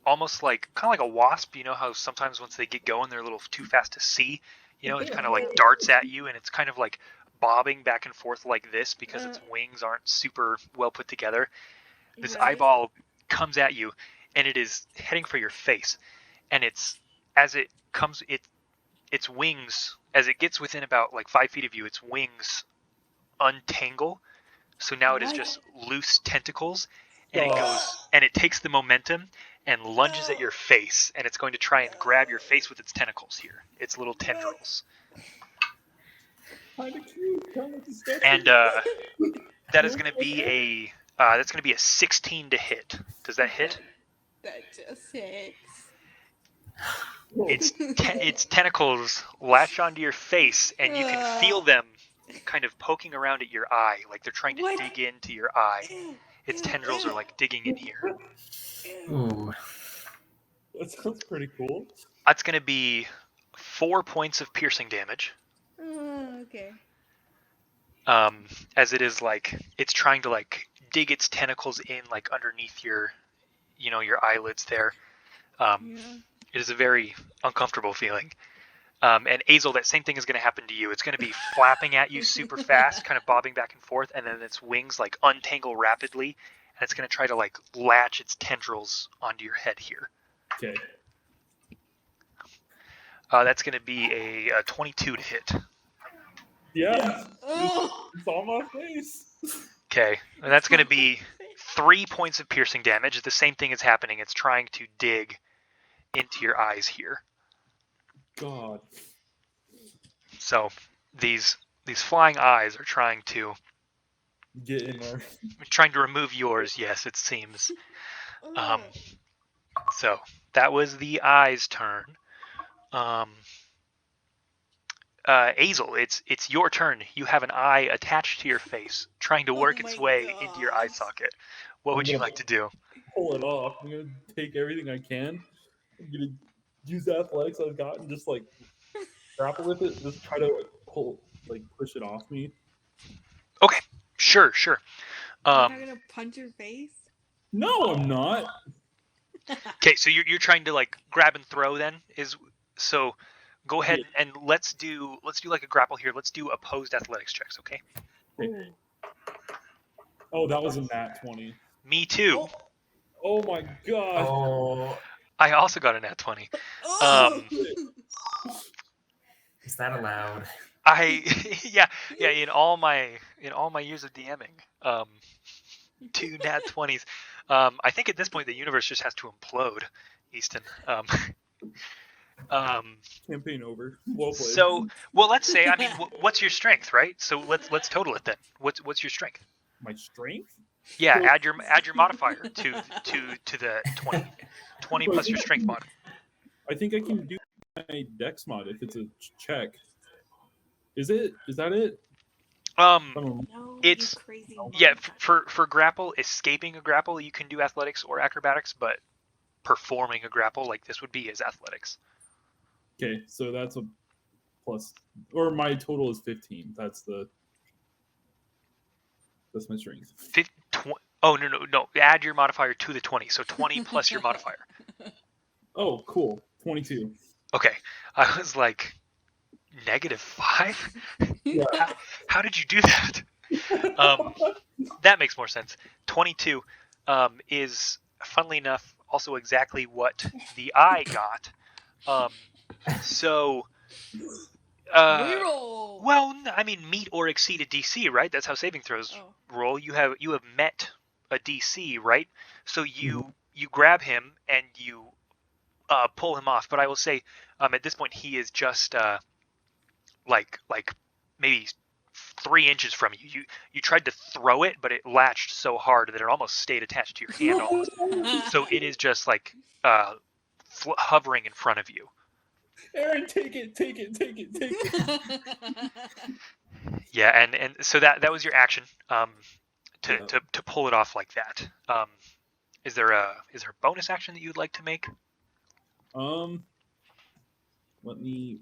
almost like kind of like a wasp. You know how sometimes once they get going, they're a little too fast to see. You know, it kind of like darts at you, and it's kind of like bobbing back and forth like this because its wings aren't super well put together. This eyeball comes at you, and it is heading for your face. And it's as it comes, its wings, as it gets within about like 5 feet of you, its wings untangle. So now it is just loose tentacles, and it goes and it takes the momentum and lunges at your face, and it's going to try and grab your face with its tentacles here, its little tendrils. Kind of cute, kind of disgusting. And that is going to be a 16 to hit. Does that hit? That just hits. Its tentacles latch onto your face, and you can feel them kind of poking around at your eye, like they're trying to dig into your eye. Its tendrils are like digging in here. Ooh. That sounds pretty cool. That's going to be 4 points of piercing damage. Okay. As it is like it's trying to like dig its tentacles in like underneath your eyelids there. It is a very uncomfortable feeling. And Azel, that same thing is going to happen to you. It's going to be flapping at you super fast, kind of bobbing back and forth, and then its wings like untangle rapidly, and it's going to try to like latch its tendrils onto your head here. Okay. That's going to be a 22 to hit. Yeah. It's on my face. Okay, and that's going to be 3 points of piercing damage. The same thing is happening. It's trying to dig into your eyes here. God. So these flying eyes are trying to Get in there. trying to remove yours. Yes, it seems. So that was the eyes' turn. Azel, it's your turn. You have an eye attached to your face, trying to work its way into your eye socket. What would you like to do? Pull it off. I'm gonna take everything I can. I'm gonna use the athletics I've got and just like grapple with it. Just try to push it off me. Okay, sure. You're not gonna punch your face? No, I'm not. Okay, so you're trying to like grab and throw then so. Go ahead and let's do like a grapple here. Let's do opposed athletics checks, okay? Oh, that was a nat 20. Me too. Oh my god. Oh. I also got a nat 20. Is that allowed? Yeah. In all my years of DMing, 2 nat 20s. I think at this point the universe just has to implode, Easton. Campaign over. Well played. So, well, let's say, I mean, what's your strength, right? So let's total it then. What's your strength? My strength? Yeah, add your modifier to the 20. 20 plus your strength mod. I think I can do my Dex mod if it's a check. Is it? Is that it? No, It's you crazy. yeah, monk. for grapple, escaping a grapple, you can do athletics or acrobatics, but performing a grapple like this would be is athletics. Okay, so that's a plus, or my total is 15. That's my strength. Oh no! Add your modifier to the 20, so 20 plus your modifier. Oh, cool. 22. Okay, I was like -5. Yeah. How did you do that? That makes more sense. 22 is, funnily enough, also exactly what the eye got. So, Reroll. well, I mean, meet or exceed a DC, right? That's how saving throws roll. You have met a DC, right? So you grab him and you pull him off. But I will say, at this point, he is just like maybe 3 inches from you. You tried to throw it, but it latched so hard that it almost stayed attached to your hand almost. So it is just like hovering in front of you. Aaron, take it. Yeah, and so that was your action to pull it off like that. Is there a bonus action that you'd like to make? Let me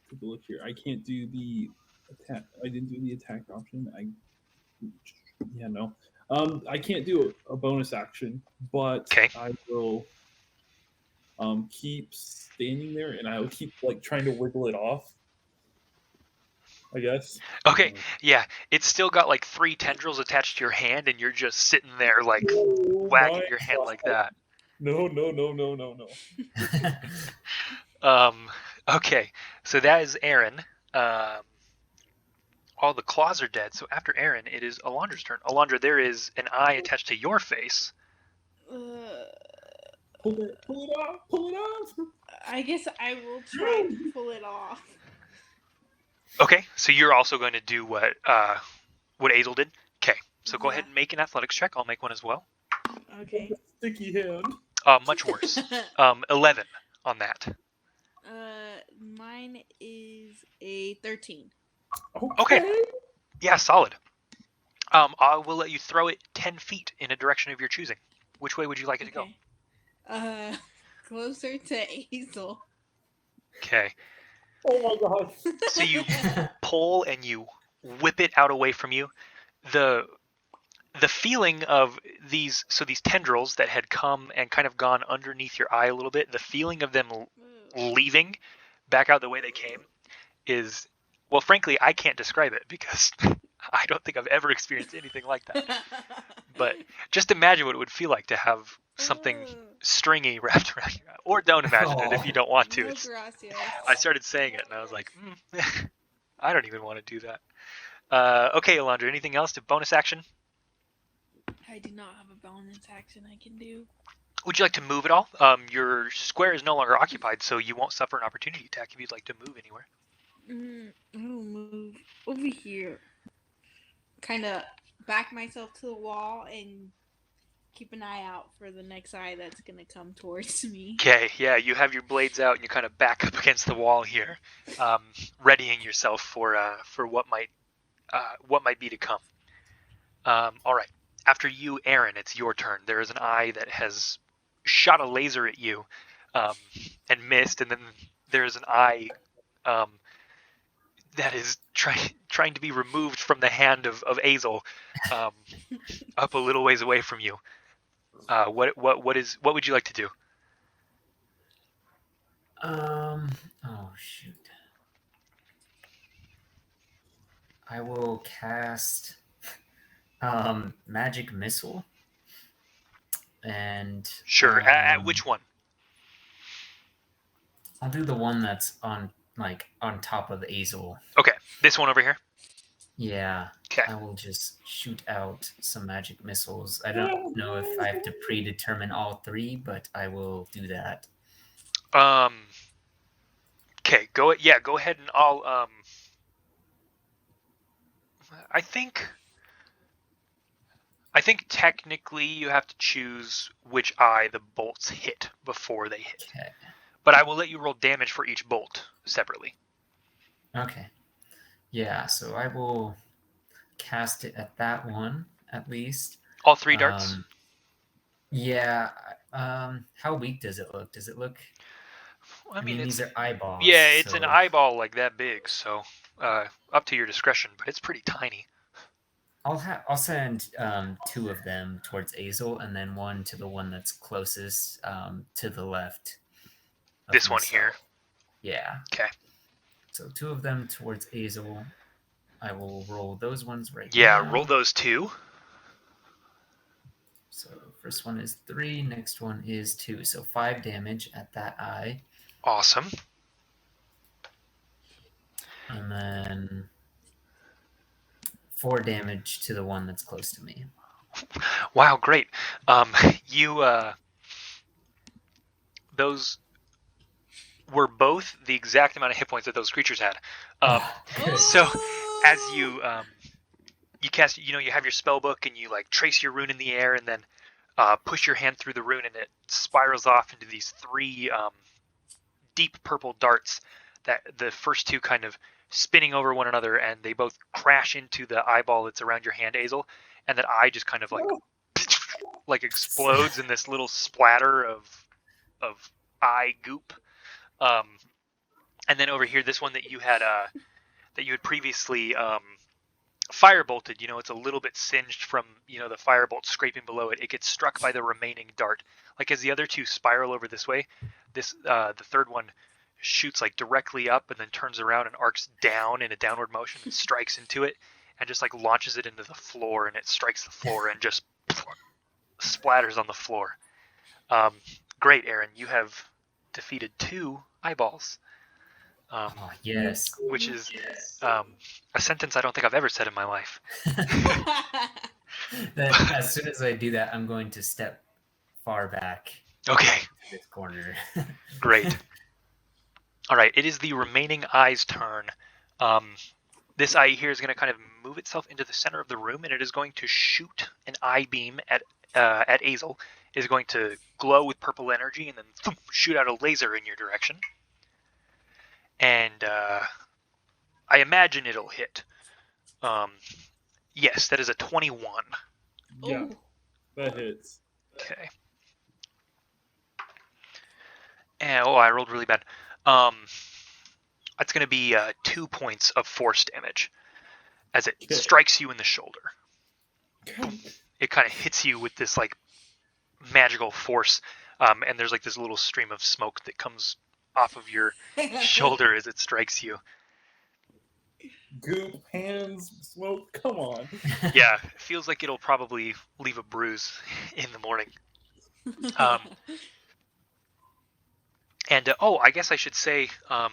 take a look here. I can't do the attack. I didn't do the attack option. No. I can't do a bonus action, but Okay. I will keep standing there, and I will keep like trying to wiggle it off, I guess. Okay, yeah, it's still got like 3 tendrils attached to your hand, and you're just sitting there like wagging your hand like that. No. Okay, so that is Aaron. All the claws are dead, so after Aaron, it is Alondra's turn. Alondra, there is an eye attached to your face. Pull it off. I guess I will try to pull it off. Okay, so you're also going to do what Azel did? Okay, so go ahead and make an athletics check. I'll make one as well. Okay. Sticky hand. Much worse. 11 on that. Mine is a 13. Okay. Yeah, solid. I will let you throw it 10 feet in a direction of your choosing. Which way would you like it to go? Closer to Azel. Okay. Oh my god. So you pull and you whip it out away from you. The feeling of these tendrils that had come and kind of gone underneath your eye a little bit, the feeling of them leaving back out the way they came is, well, frankly, I can't describe it because I don't think I've ever experienced anything like that. But just imagine what it would feel like to have something stringy wrapped around your eye. Or don't imagine it if you don't want to. No, gracias. I started saying it and I was like, I don't even want to do that. Okay, Alondra, anything else to bonus action? I do not have a bonus action I can do. Would you like to move at all? Your square is no longer occupied, so you won't suffer an opportunity attack if you'd like to move anywhere. I'll move over here. Kind of back myself to the wall and keep an eye out for the next eye that's going to come towards me. Okay, yeah, you have your blades out and you kind of back up against the wall here, readying yourself for what might be to come. All right. After you, Aaron, it's your turn. There is an eye that has shot a laser at you and missed, and then there is an eye that is trying to be removed from the hand of Azel up a little ways away from you. What would you like to do? Oh shoot. I will cast magic missile. And sure. At which one? I'll do the one that's on top of Azel. Okay, this one over here. Yeah. Okay. I will just shoot out some magic missiles. I don't know if I have to predetermine all 3, but I will do that. Okay. Go ahead and I'll. I think technically you have to choose which eye the bolts hit before they hit. Okay. But I will let you roll damage for each bolt separately. Okay. Yeah, so I will cast it at that one at least. All 3 darts? Yeah. How weak does it look? Does it look? I mean, these are eyeballs. Yeah, it's so... an eyeball like that big, so up to your discretion, but it's pretty tiny. I'll send 2 of them towards Azel, and then 1 to the one that's closest to the left. This one here. Yeah. Okay. So 2 of them towards Azel. I will roll those ones right now. Yeah, roll those 2. So first one is 3, next one is 2. So 5 damage at that eye. Awesome. And then 4 damage to the one that's close to me. Wow, great. Those were both the exact amount of hit points that those creatures had. So as you cast, you have your spell book and you like trace your rune in the air and then push your hand through the rune and it spirals off into these 3 deep purple darts that the first 2 kind of spinning over one another, and they both crash into the eyeball that's around your hand, Azel, and that eye just kind of like explodes in this little splatter of eye goop. And then over here, this one that you had previously fire bolted, it's a little bit singed from the firebolt scraping below it. It gets struck by the remaining dart. Like as the other 2 spiral over this way, the third one shoots like directly up and then turns around and arcs down in a downward motion and strikes into it and just like launches it into the floor, and it strikes the floor and just splatters on the floor. Great, Aaron, you have defeated 2 eyeballs. Yes. Which is a sentence I don't think I've ever said in my life. Then as soon as I do that, I'm going to step far back. Okay. To this corner. Great. All right, it is the remaining eye's turn. This eye here is going to kind of move itself into the center of the room, and it is going to shoot an eye beam at Azel. It is going to glow with purple energy and then shoot out a laser in your direction. And I imagine it'll hit. Yes, that is a 21. Yeah, that hits. Okay. And I rolled really bad. That's going to be 2 points of force damage as it strikes you in the shoulder. It kind of hits you with this like magical force, and there's like this little stream of smoke that comes off of your shoulder as it strikes you. Goop, hands, smoke, come on. Yeah, it feels like it'll probably leave a bruise in the morning. And I guess I should say, I'm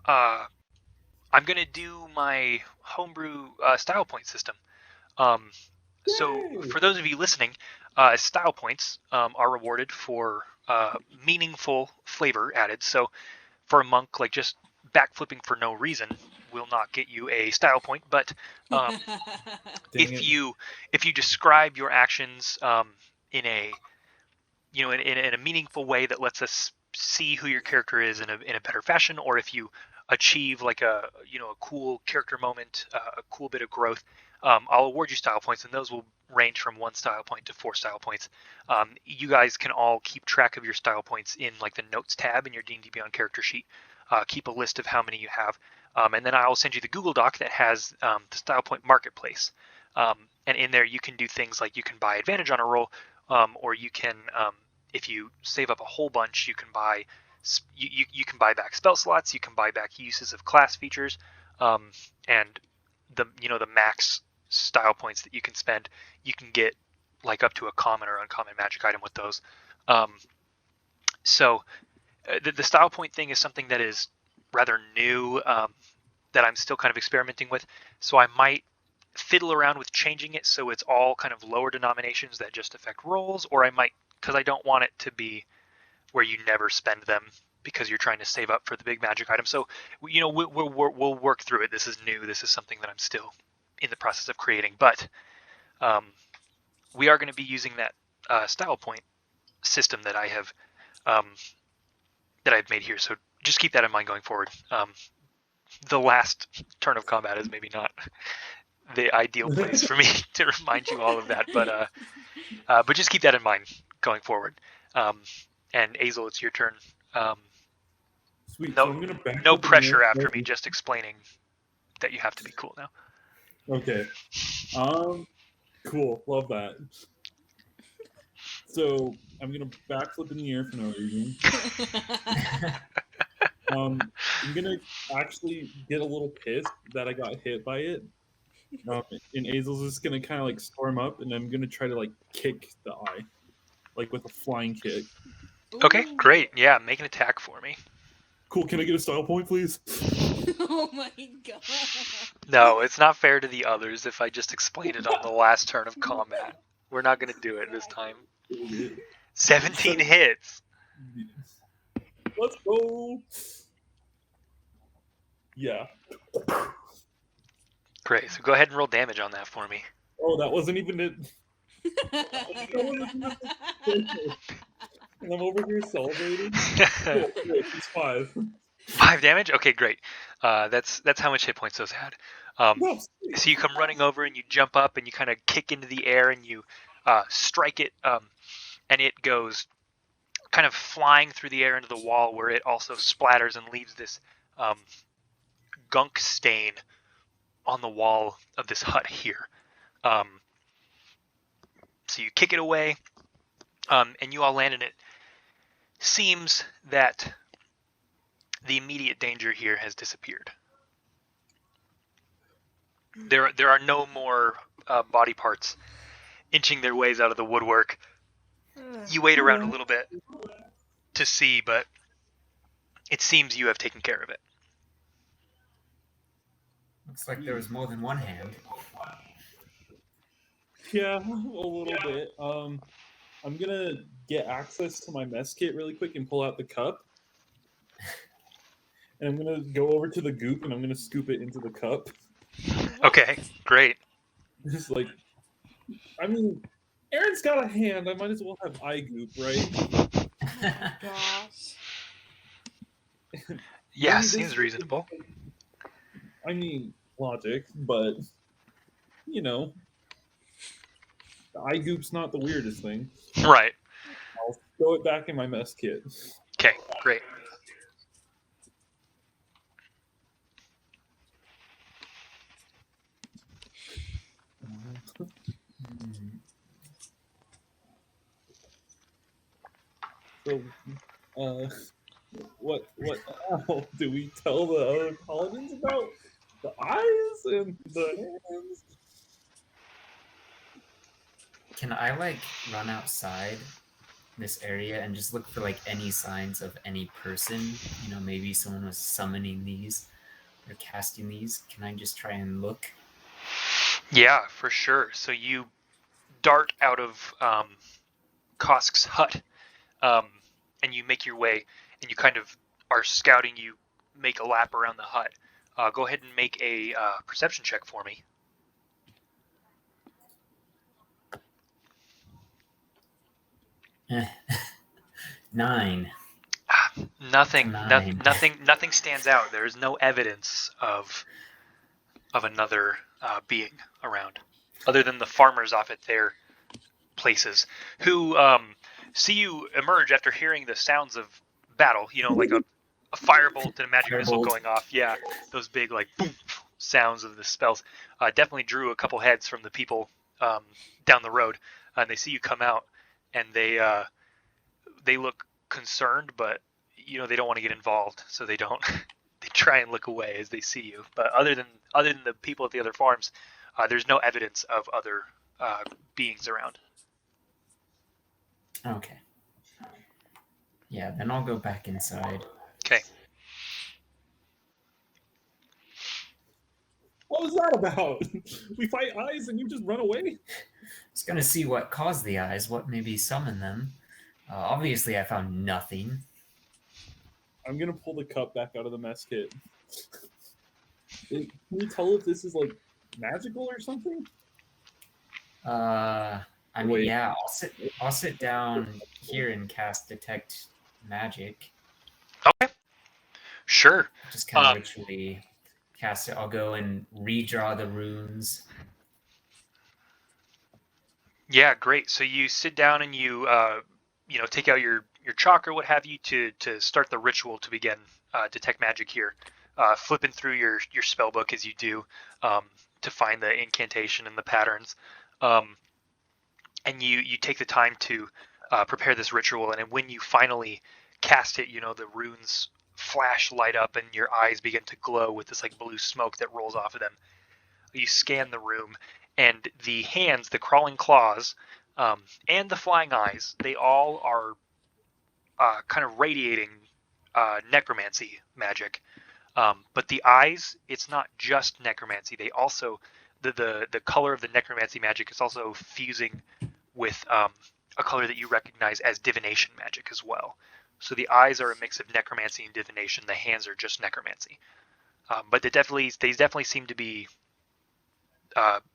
going to do my homebrew style point system. So for those of you listening, style points are rewarded for meaningful flavor added. So for a monk, like just backflipping for no reason will not get you a style point. But if you describe your actions in a in a meaningful way that lets us see who your character is in a better fashion, or if you achieve like a cool character moment, a cool bit of growth, I'll award you style points, and those will range from 1 style point to 4 style points. You guys can all keep track of your style points in like the notes tab in your D&D Beyond character sheet. Keep a list of how many you have, and then I'll send you the Google Doc that has the style point marketplace. And in there you can do things like you can buy advantage on a roll, or you can, if you save up a whole bunch, you can buy you can buy back spell slots, you can buy back uses of class features, and the max style points that you can spend, you can get like up to a common or uncommon magic item with those. So the style point thing is something that is rather new, that I'm still kind of experimenting with. So I might fiddle around with changing it so it's all kind of lower denominations that just affect rolls, or I might, because I don't want it to be where you never spend them because you're trying to save up for the big magic item. So we'll work through it. This is new. This is something that I'm still in the process of creating, but we are going to be using that style point system that I have that I've made here. So just keep that in mind going forward. The last turn of combat is maybe not the ideal place for me to remind you all of that, but just keep that in mind going forward. And Azel, it's your turn. Sweet. No, So I'm gonna back no up in the pressure air. after me, just explaining that you have to be cool now. Okay. Cool. Love that. So I'm gonna backflip in the air for no reason. I'm gonna actually get a little pissed that I got hit by it. And Azel's just gonna kind of like storm up, and I'm gonna try to like kick the eye, like with a flying kick. Okay, Ooh. great. Yeah, make an attack for me. Cool. Can I get a style point, please? Oh my god. No, it's not fair to the others if I just explain it on the last turn of combat. We're not going to do it this time. 17 hits. Let's go. Yeah. Great. So go ahead and roll damage on that for me. Oh, that wasn't even it. And I'm over here celebrating. Cool. It's 5. 5 damage? Okay, great. That's how much hit points those had. No, So you come running over and you jump up and you kind of kick into the air and you strike it, and it goes kind of flying through the air into the wall, where it also splatters and leaves this gunk stain on the wall of this hut here. So you kick it away, and you all land in it. Seems that the immediate danger here has disappeared. There are no more body parts inching their ways out of the woodwork. You wait around a little bit to see, but it seems you have taken care of it. Looks like there was more than one hand. Yeah, a little bit. I'm gonna get access to my mess kit really quick and pull out the cup. And I'm gonna go over to the goop and I'm gonna scoop it into the cup. Okay, great. Just like, I mean, Aaron's got a hand. I might as well have eye goop, right? Gosh. Yeah, Maybe seems this- reasonable. I mean, logic, but you know, the eye goop's not the weirdest thing. Right. I'll throw it back in my mess kit. Okay, great. So, what now? Do we tell the other paladins about the eyes and the hands? Can I like run outside this area and just look for like any signs of any person? You know, maybe someone was summoning these or casting these. Can I just try and look? Yeah, for sure. So you dart out of Kosk's hut, and you make your way, and you kind of are scouting. You make a lap around the hut. Go ahead and make a perception check for me. Eh. 9. Nothing. Nine. Nothing stands out. There is no evidence of another being around, other than the farmers off at their places, who see you emerge after hearing the sounds of battle. You know, like a firebolt and a magic missile Firebolt. going off. Yeah, those big like boom sounds of the spells definitely drew a couple heads from the people down the road, and they see you come out, and they look concerned, but you know they don't want to get involved, so they don't. They try and look away as they see you. But other than the people at the other farms, there's no evidence of other beings around. Okay. Yeah, then I'll go back inside. Okay. What was that about? We fight eyes and you just run away? Just gonna see what caused the eyes, what maybe summoned them. Obviously, I found nothing. I'm gonna pull the cup back out of the mess kit. Can you tell if this is like magical or something? I mean, Wait. yeah, I'll sit down here and cast detect magic. Okay, sure. Just kind of Um, ritually cast it. I'll go and redraw the runes. Yeah, great. So you sit down and you take out your chalk or what have you to start the ritual to begin detect magic here. Flipping through your spell book as you do um, to find the incantation and the patterns, um, and you take the time to prepare this ritual. And then when you finally cast it, the runes flash, light up, and your eyes begin to glow with this like blue smoke that rolls off of them. You scan the room, and the hands, the crawling claws, and the flying eyes, they all are kind of radiating necromancy magic. But the eyes, it's not just necromancy. They also, the color of the necromancy magic is also fusing with a color that you recognize as divination magic as well. So the eyes are a mix of necromancy and divination. The hands are just necromancy. But they definitely seem to be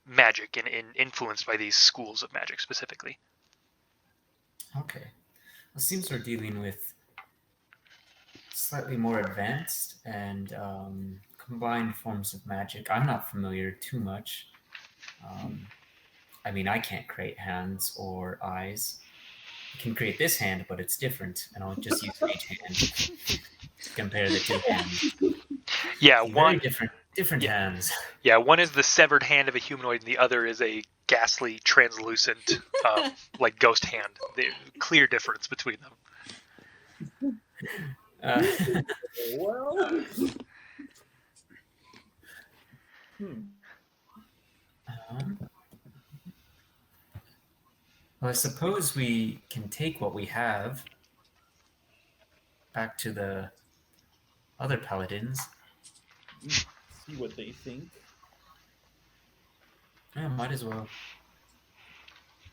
magic and influenced by these schools of magic specifically. Okay. It seems we're dealing with slightly more advanced and combined forms of magic. I'm not familiar too much. I mean, I can't create hands or eyes. I can create this hand, but it's different, and I'll just use each hand to compare the two hands. Yeah, See, one very different yeah. hands. Yeah, one is the severed hand of a humanoid, and the other is a ghastly, translucent, like ghost hand. The clear difference between them. Uh, Well, um, well, I suppose we can take what we have back to the other paladins. see what they think. Yeah, might as well.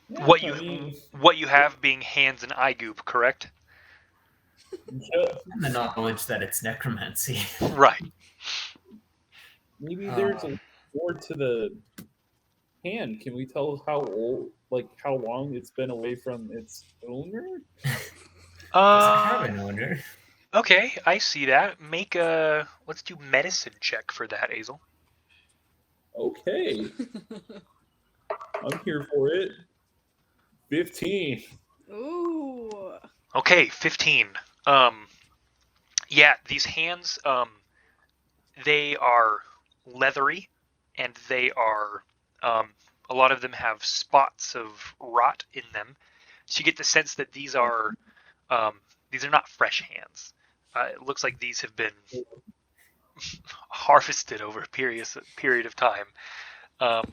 Yeah, What I you mean, what you have being hands and eye goop, correct? And the knowledge that it's necromancy. Right. maybe there's a more to the hand. Can we tell how old, like how long it's been away from its owner? Does it have an owner? Okay, I see that. Let's do medicine check for that, Azel. Okay, I'm here for it. 15. Ooh. Okay, 15. Yeah, these hands, they are leathery, and they are, a lot of them have spots of rot in them. So you get the sense that these are not fresh hands. It looks like these have been harvested over a period of time. Um,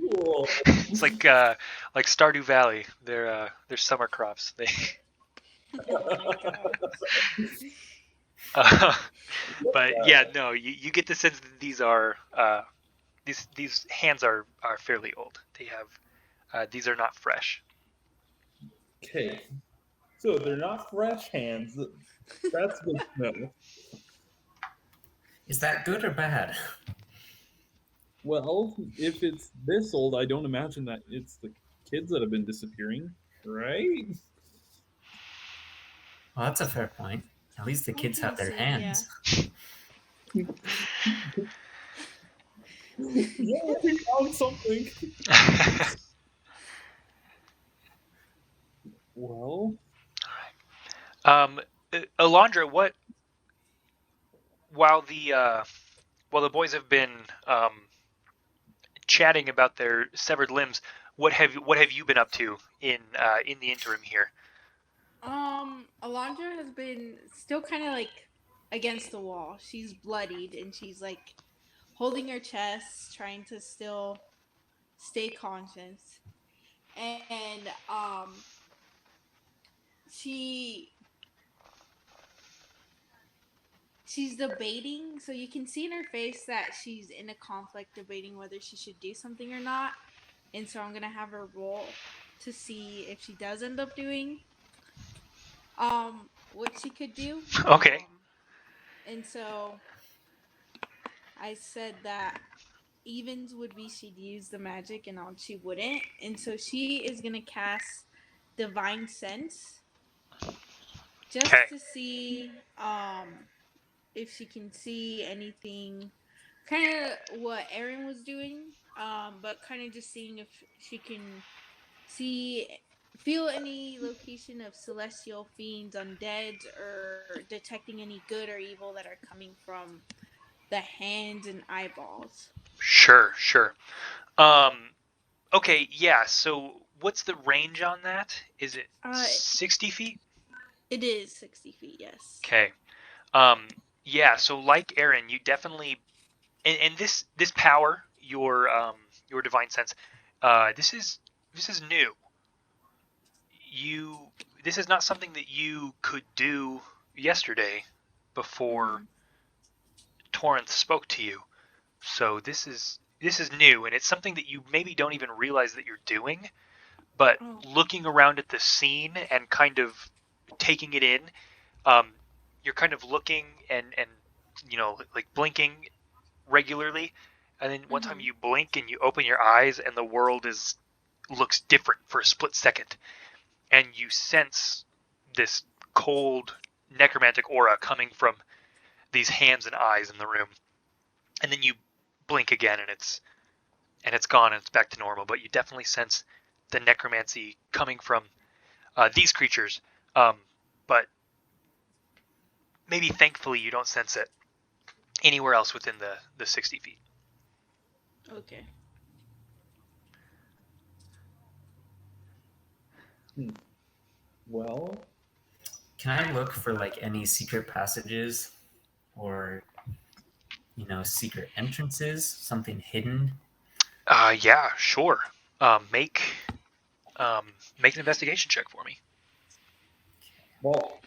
Cool. it's like Stardew Valley. They're summer crops. They Oh my god. but yeah, no, you get the sense that these hands are fairly old. They have these are not fresh. Okay, so they're not fresh hands. That's good to know. Is that good or bad? Well, if it's this old, I don't imagine that it's the kids that have been disappearing, right? Well, that's a fair point. At least the kids have their Decent, hands. Yeah, we found something. Well, Alondra, while the boys have been chatting about their severed limbs, what have you been up to in the interim here? Alondra has been still kind of like against the wall. She's bloodied and she's like holding her chest, trying to still stay conscious. And she she's debating, so you can see in her face that she's in a conflict debating whether she should do something or not. And so I'm gonna have her roll to see if she does end up doing what she could do. Okay. And so I said that evens would be she'd use the magic and odd she wouldn't. And so she is gonna cast Divine Sense just Okay. to see if she can see anything, kind of what Erin was doing, but kind of just seeing if she can see, feel any location of celestial fiends, undead, or detecting any good or evil that are coming from the hands and eyeballs. Sure. Um, okay, yeah. So what's the range on that? Is it Uh, 60 feet? it is 60 feet, yes. Okay. Um, yeah. So like Aaron, you definitely and this power, your divine sense, this is new. You this is not something that you could do yesterday before Mm-hmm. Torrance spoke to you. So this is new, and it's something that you maybe don't even realize that you're doing. But Oh. looking around at the scene and kind of taking it in, um, you're kind of looking and like blinking regularly, and then one time Mm-hmm. you blink and you open your eyes, and the world is looks different for a split second, and you sense this cold necromantic aura coming from these hands and eyes in the room, and then you blink again, and it's gone and it's back to normal. But you definitely sense the necromancy coming from these creatures. Um, but maybe thankfully you don't sense it anywhere else within the 60 feet. Okay. Well, Can I look for like any secret passages or secret entrances, something hidden? Yeah, sure. Make make an investigation check for me.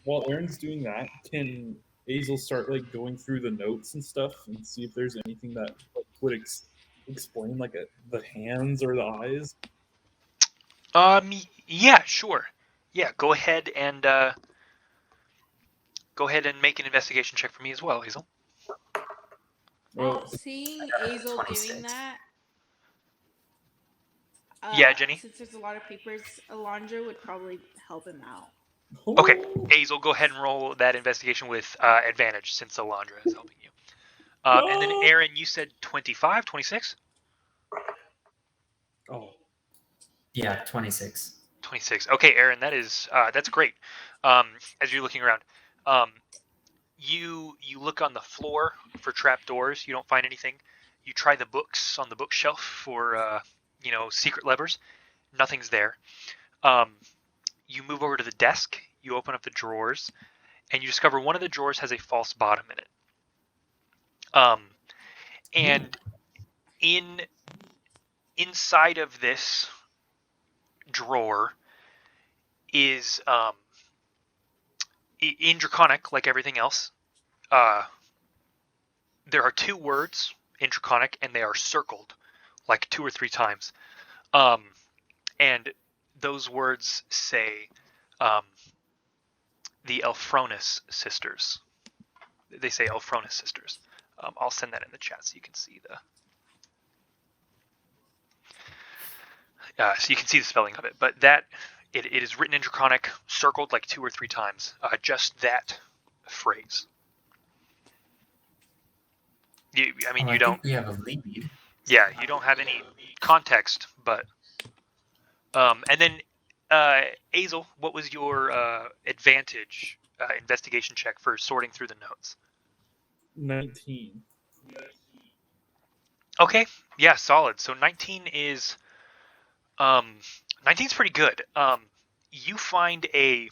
while Aaron's doing that, can Azel start like going through the notes and stuff and see if there's anything that like, would explain like the hands or the eyes? Yeah, sure. Yeah, go ahead and make an investigation check for me as well, Hazel. Oh, Well, seeing I got a Azel doing 26. that, Yeah, Jenny. since there's a lot of papers, Alondra would probably help him out. Okay, oh, Hazel, go ahead and roll that investigation with advantage since Alondra is helping you. And then no! Aaron, you said 25, 26? Oh, Yeah, 26. 26. Okay, Aaron, that's great. As you're looking around, um, you look on the floor for trap doors. You don't find anything. You try the books on the bookshelf for secret levers. Nothing's there. Um, you move over to the desk. You open up the drawers, and you discover one of the drawers has a false bottom in it. And inside of this drawer is in Draconic, like everything else. Uh, there are two words in Draconic, and they are circled like 2 or 3 times. Um, and those words say um, the Elfronis sisters. They say Elfronis sisters. I'll send that in the chat so you can see the spelling of it. But that it is written in Draconic, circled like 2 or 3 times. Just that phrase. I You don't. think we have a lead. Yeah, you don't have any context, but and then Azel, what was your advantage investigation check for sorting through the notes? 19. Okay, yeah, solid. So 19 is 19's pretty good. You find a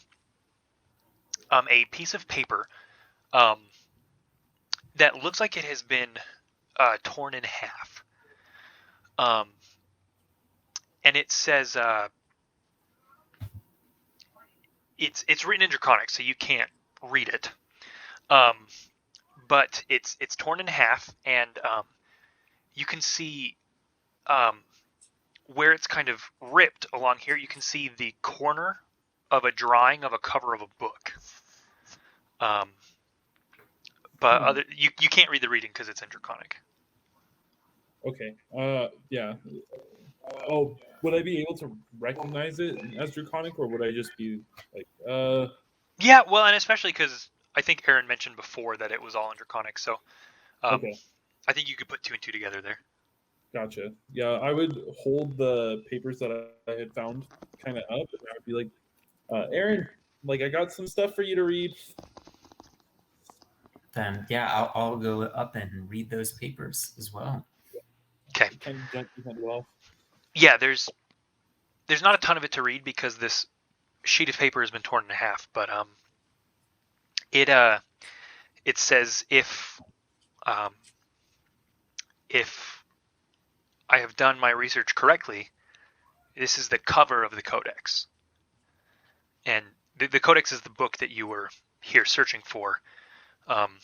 piece of paper um, that looks like it has been torn in half, um, and it says it's written in Draconic, so you can't read it. Um, but it's torn in half, and you can see um, where it's kind of ripped along here. You can see the corner of a drawing of a cover of a book. But you can't read the reading because it's in Draconic. Okay. Yeah. Oh, would I be able to recognize it as Draconic, or would I just be like, Yeah, well, and especially because I think Aaron mentioned before that it was all in Draconic, so Okay. I think you could put 2 and 2 together there. Gotcha. Yeah, I would hold the papers that I had found kind of up, and I would be like, Aaron, like I got some stuff for you to read. Then yeah, I'll go up and read those papers as well. Okay. Kind of gently hand it off. Yeah, there's not a ton of it to read because this sheet of paper has been torn in half, but it says if I have done my research correctly, this is the cover of the Codex, and the Codex is the book that you were here searching for, and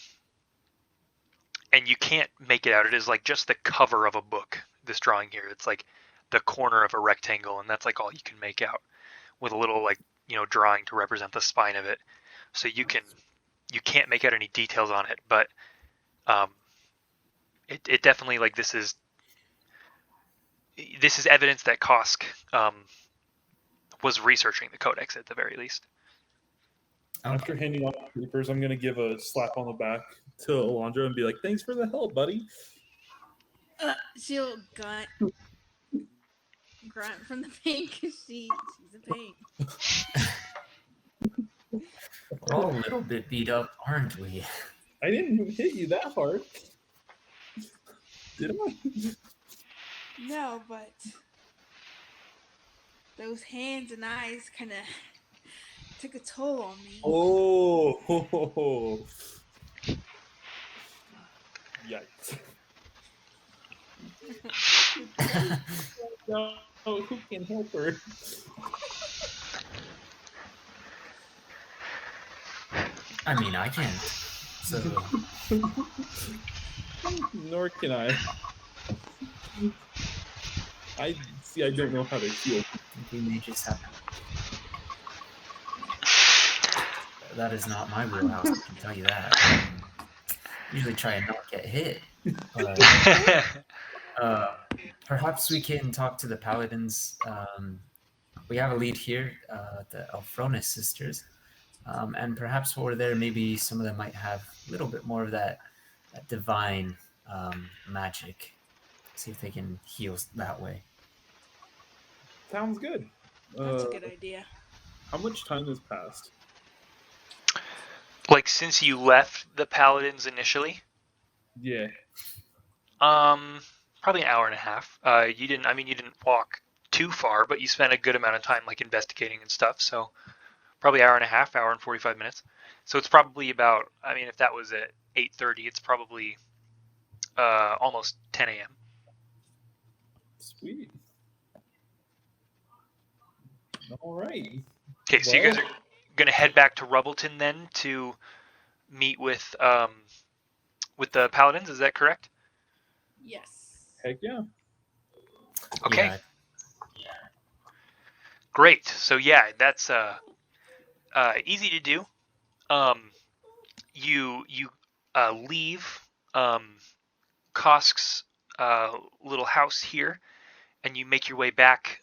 you can't make it out. It is like just the cover of a book. This drawing here, it's like the corner of a rectangle, and that's like all you can make out, with a little like drawing to represent the spine of it. So you can't make out any details on it, but it definitely, like, this is evidence that Kosk was researching the Codex at the very least. After handing off the papers, I'm gonna give a slap on the back to Alondra and be like, "Thanks for the help, buddy." She'll grunt from the pain because she's in pain. We're all a little bit beat up, aren't we? I didn't hit you that hard, did I? No, but those hands and eyes kind of took a toll on me. Oh, yikes! No, who can help her? I mean, I can't. So Nor can I. I don't know how to heal. we may just have. That is not my wheelhouse. I can tell you that. Usually try and not get hit. But, perhaps we can talk to the paladins. We have a lead here, the Alphronis sisters, and perhaps over there, maybe some of them might have a little bit more of that divine magic. See if they can heal that way. Sounds good. That's a good idea. How much time has passed? Like, since you left the Paladins initially, Yeah. probably an hour and a half. You didn't walk too far, but you spent a good amount of time like investigating and stuff. So probably hour and a half, hour and 45 minutes. So it's probably about, if that was at 8:30, it's probably almost 10 a.m. Sweet. All right. Okay, so you guys are gonna head back to Rubbleton then to meet with the Paladins. Is that correct? Yes. Heck yeah. Okay. Yeah. Great. So yeah, that's easy to do. You leave Kosk's little house here, and you make your way back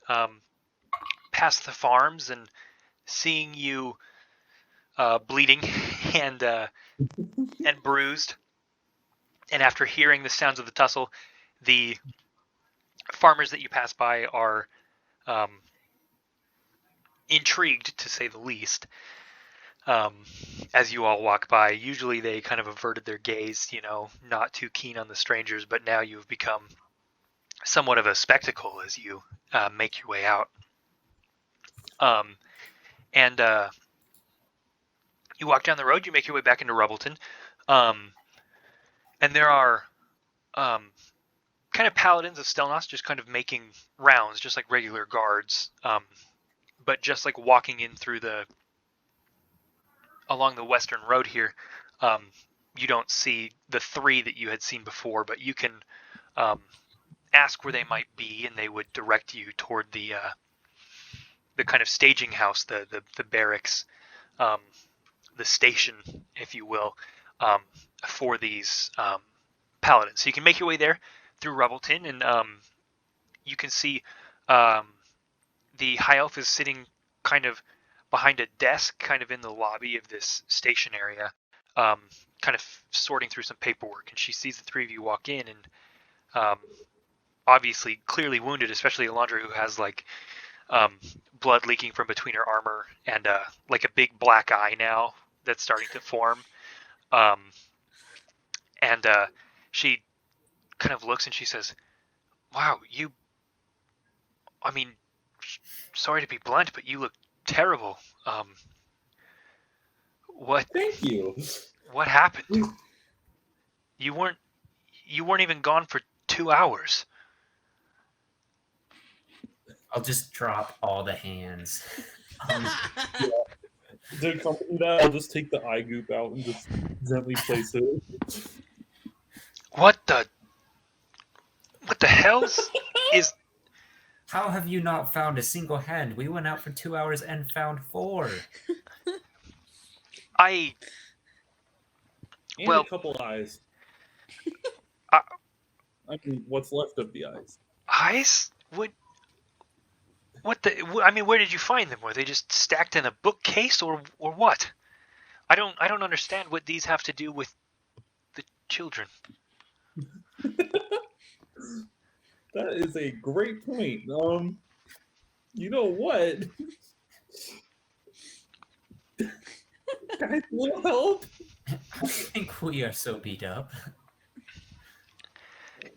past the farms, and seeing you bleeding and bruised, and after hearing the sounds of the tussle, the farmers that you pass by are intrigued, to say the least. As you all walk by, usually they kind of averted their gaze, not too keen on the strangers, but now you've become somewhat of a spectacle as you make your way out. And you walk down the road, you make your way back into Rubbleton, and there are kind of paladins of Stelnos just kind of making rounds, just like regular guards, but just like walking in through along the western road here. You don't see the 3 that you had seen before, but you can ask where they might be, and they would direct you toward the kind of staging house, the barracks, the station, if you will, for these paladins. So you can make your way there through Rubbleton, and you can see the High Elf is sitting kind of behind a desk kind of in the lobby of this station area, kind of sorting through some paperwork, and she sees the three of you walk in, and obviously clearly wounded, especially Alondra, who has like blood leaking from between her armor and like a big black eye now that's starting to form. And she kind of looks and she says, "Wow, I mean, sorry to be blunt, but you look terrible. What Thank you. what happened? You weren't even gone for 2 hours." I'll just drop all the hands. To accompany that, I'll just take the eye goop out and just gently place it. What the hell is? How have you not found a single hand? We went out for 2 hours and found 4. I And Well- a couple eyes. I mean, what's left of the eyes? eyes? What the? I mean, where did you find them? Were they just stacked in a bookcase, or what? I don't understand what these have to do with the children. That is a great point. You know what? Guys, little help. How do you think we are so beat up?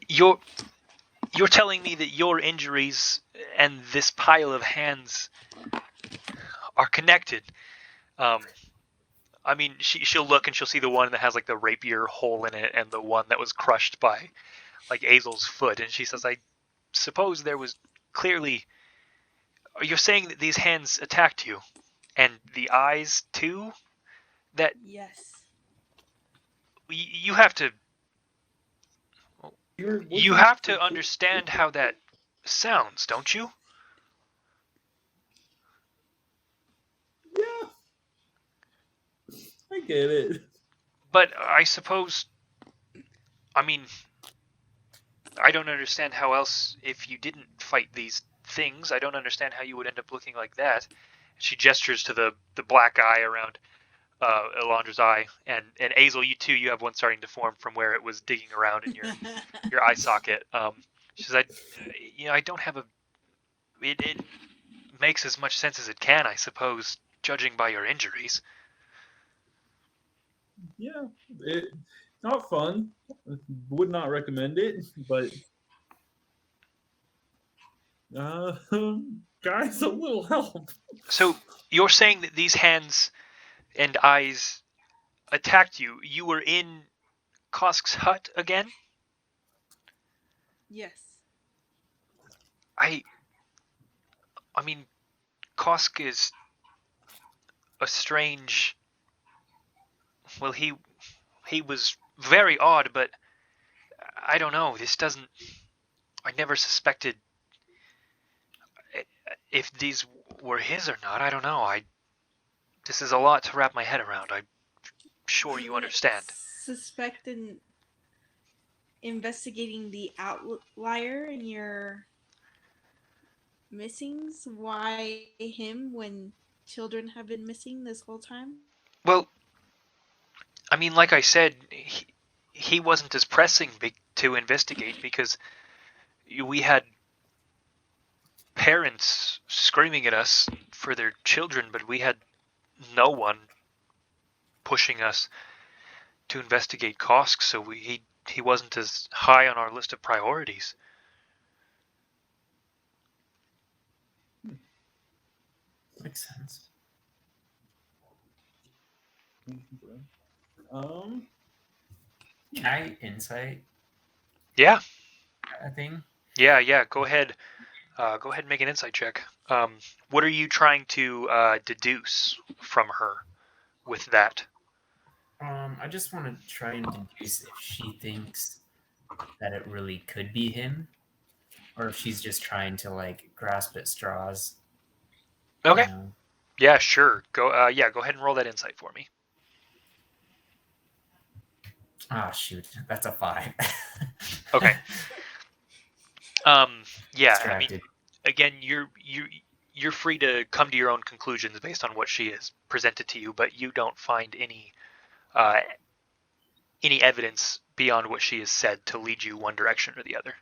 You're telling me that your injuries and this pile of hands are connected. I mean, she'll look and she'll see the one that has like the rapier hole in it, and the one that was crushed by like Azel's foot, and she says, "I suppose there was clearly. You're saying that these hands attacked you, and the eyes too? That Yes. you have to. You have to understand how that sounds, don't you?" Yeah. I get it. But I suppose, I mean, I don't understand how else, if you didn't fight these things, I don't understand how you would end up looking like that. She gestures to the black eye around Alondra's eye, and Azel, you too, you have one starting to form from where it was digging around in your eye socket. She says, I don't have a. It makes as much sense as it can, I suppose, judging by your injuries. Yeah, it's not fun. Would not recommend it, but guys, a little help. So you're saying that these hands and eyes attacked you? You were in Kosk's hut again? Yes. I mean, Kosk is a strange. Well, he was very odd, but I don't know. This doesn't. I never suspected if these were his or not. I don't know. This is a lot to wrap my head around. I'm sure you understand. Suspected investigating the outlier in your missings. Why him when children have been missing this whole time? Well, I mean, like I said, he wasn't as pressing to investigate because we had parents screaming at us for their children, but we had no one pushing us to investigate Kosk, so he wasn't as high on our list of priorities. Makes sense. Can I insight Yeah, a thing? yeah. Go ahead. Go ahead and make an insight check. What are you trying to deduce from her with that? I just want to try and deduce if she thinks that it really could be him, or if she's just trying to like grasp at straws. Okay. You know? Yeah, sure. Go. Go ahead and roll that insight for me. Ah, shoot, that's a 5. Okay. Yeah. I mean, Distracted. again, you're free to come to your own conclusions based on what she has presented to you, but you don't find any evidence beyond what she has said to lead you one direction or the other.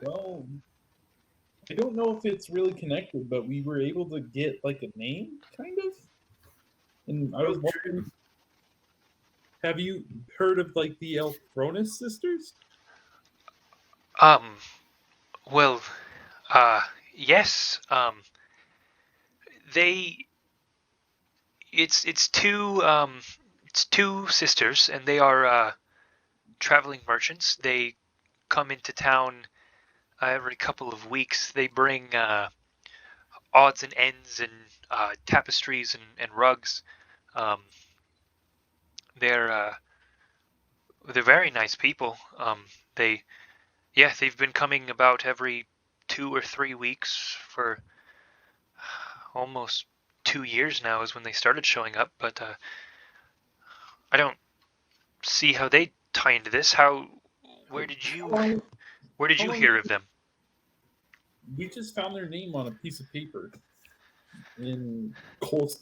Well, I don't know if it's really connected, but we were able to get like a name, kind of. And I was wondering, have you heard of like the Elthronus sisters? Well, yes. They. It's two sisters, and they are traveling merchants. They come into town every couple of weeks. They bring odds and ends and tapestries and rugs. Um, they're very nice people. They've been coming about every 2 or 3 weeks for almost 2 years now is when they started showing up, but I don't see how they tie into this. Where did you hear of them? We just found their name on a piece of paper in Kosk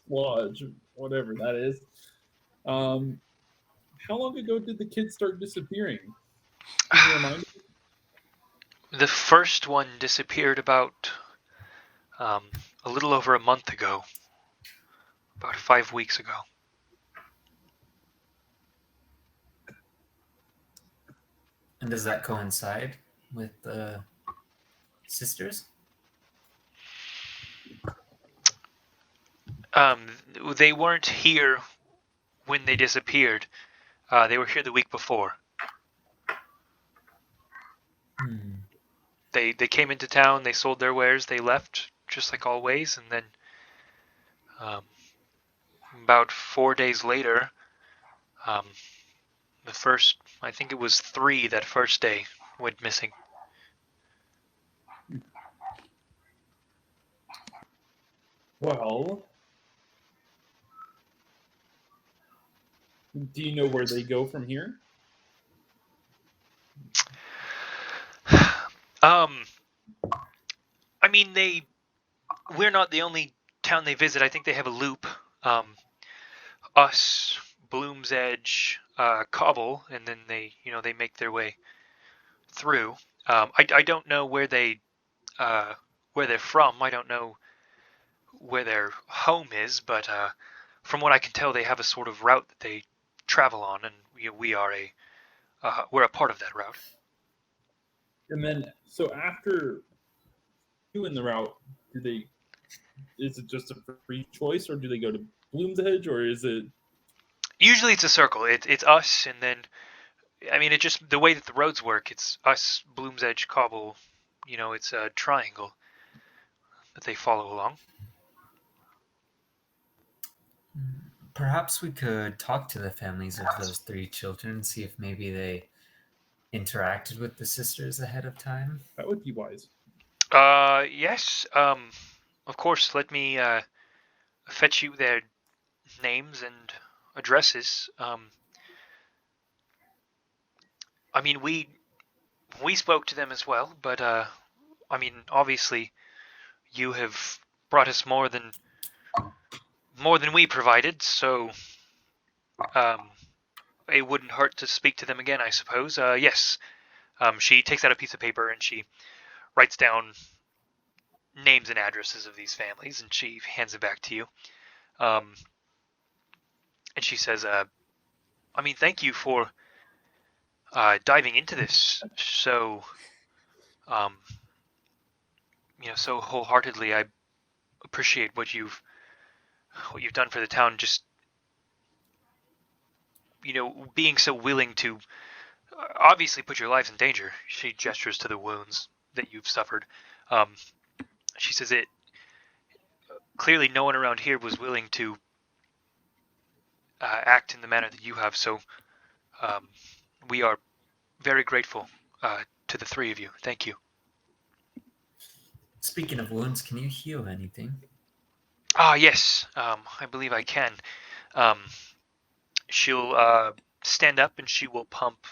Lodge, whatever that is. How long ago did the kids start disappearing? Can you remind me? The first one disappeared about a little over a month ago, about 5 weeks ago. And does that coincide with the sisters? They weren't here when they disappeared. They were here the week before. They came into town, they sold their wares, they left, just like always, and then about 4 days later, the first, I think it was 3 that first day, went missing. Well, do you know where they go from here? I mean, we're not the only town they visit. I think they have a loop. Us, Bloom's Edge, Cobble, and then they make their way through. I don't know where they're from. I don't know where their home is, but from what I can tell, they have a sort of route that they travel on, and we're a part of that route. And then, so after doing the route, is it just a free choice, or do they go to Bloom's Edge, or is it? Usually it's a circle. It's us, and then, I mean, it just, the way that the roads work, it's us, Bloom's Edge, Cobble, it's a triangle that they follow along. Perhaps we could talk to the families of those 3 children and see if maybe they interacted with the sisters ahead of time. That would be wise. Yes. Of course, let me fetch you their names and addresses. I mean, we spoke to them as well, but I mean, obviously, you have brought us more than we provided, so it wouldn't hurt to speak to them again, I suppose. Yes. She takes out a piece of paper and she writes down names and addresses of these families, and she hands it back to you. And she says, I mean, thank you for diving into this so so wholeheartedly. I appreciate what you've done for the town. Just being so willing to obviously put your lives in danger. She gestures to the wounds that you've suffered. She says it clearly no one around here was willing to act in the manner that you have, so we are very grateful to the 3 of you. Thank you. Speaking of wounds, can you heal anything? Yes, I believe I can. She'll stand up, and she will pump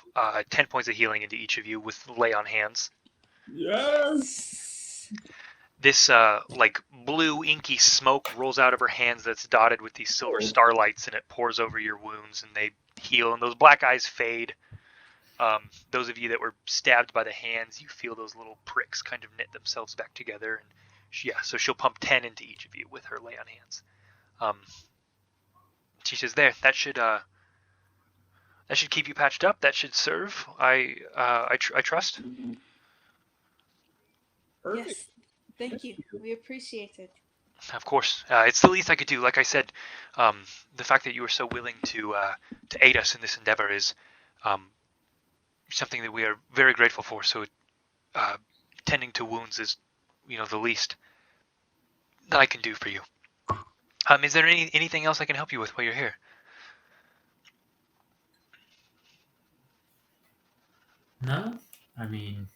10 points of healing into each of you with lay on hands. Yes. This like blue inky smoke rolls out of her hands that's dotted with these silver starlights, and it pours over your wounds, and they heal, and those black eyes fade. Those of you that were stabbed by the hands, you feel those little pricks kind of knit themselves back together, and so she'll pump 10 into each of you with her lay on hands. She says, "There, that should keep you patched up. That should serve. I trust." Perfect. Yes. Thank you. We appreciate it. Of course, it's the least I could do. Like I said, the fact that you were so willing to aid us in this endeavor is something that we are very grateful for. So, tending to wounds is, the least that I can do for you. Is there anything else I can help you with while you're here? No, I mean,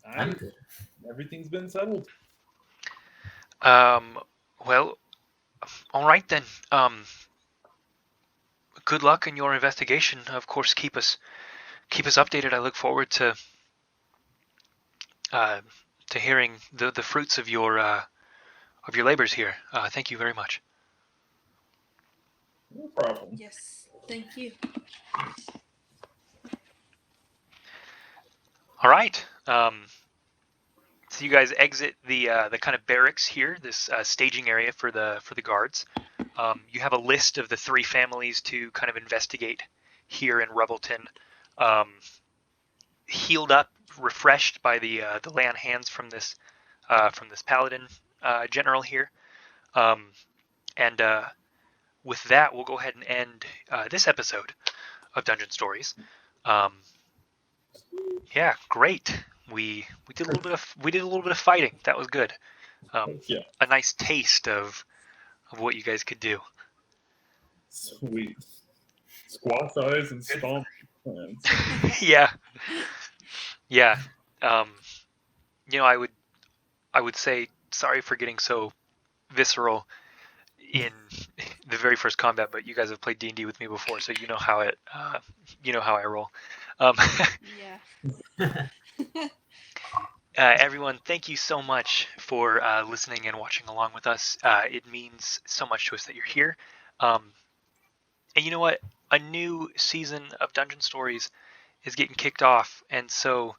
I'm good. Everything's been settled. Well, all right then. Good luck in your investigation. Of course, keep us updated. I look forward to hearing the fruits of your labors here. Thank you very much. No problem. Yes. Thank you. All right. So you guys exit the kind of barracks here, this staging area for the guards. You have a list of the 3 families to kind of investigate here in Rubbleton. Healed up, refreshed by the lay on hands from this paladin general here. And with that, we'll go ahead and end this episode of Dungeon Stories. Yeah, great. We did a little bit of fighting. That was good. Yeah. A nice taste of what you guys could do. Sweet. Squash eyes and stomp hands. Yeah. I would say sorry for getting so visceral in the very first combat, but you guys have played D&D with me before, so you know how I roll. Yeah. Everyone, thank you so much for listening and watching along with us. It means so much to us that you're here. And you know what? A new season of Dungeon Stories is getting kicked off, and so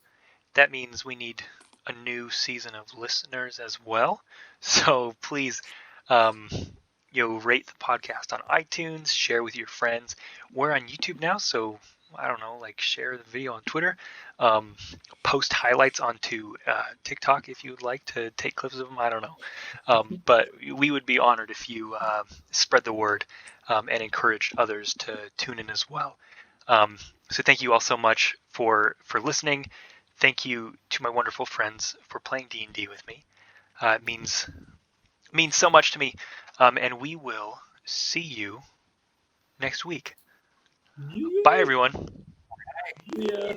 that means we need a new season of listeners as well. So please, rate the podcast on iTunes, share with your friends. We're on YouTube now, so I don't know, like share the video on Twitter, post highlights onto TikTok if you would like to take clips of them. I don't know, but we would be honored if you spread the word and encouraged others to tune in as well. So thank you all so much for listening. Thank you to my wonderful friends for playing D&D with me. It means so much to me, and we will see you next week. Bye, everyone. Yeah.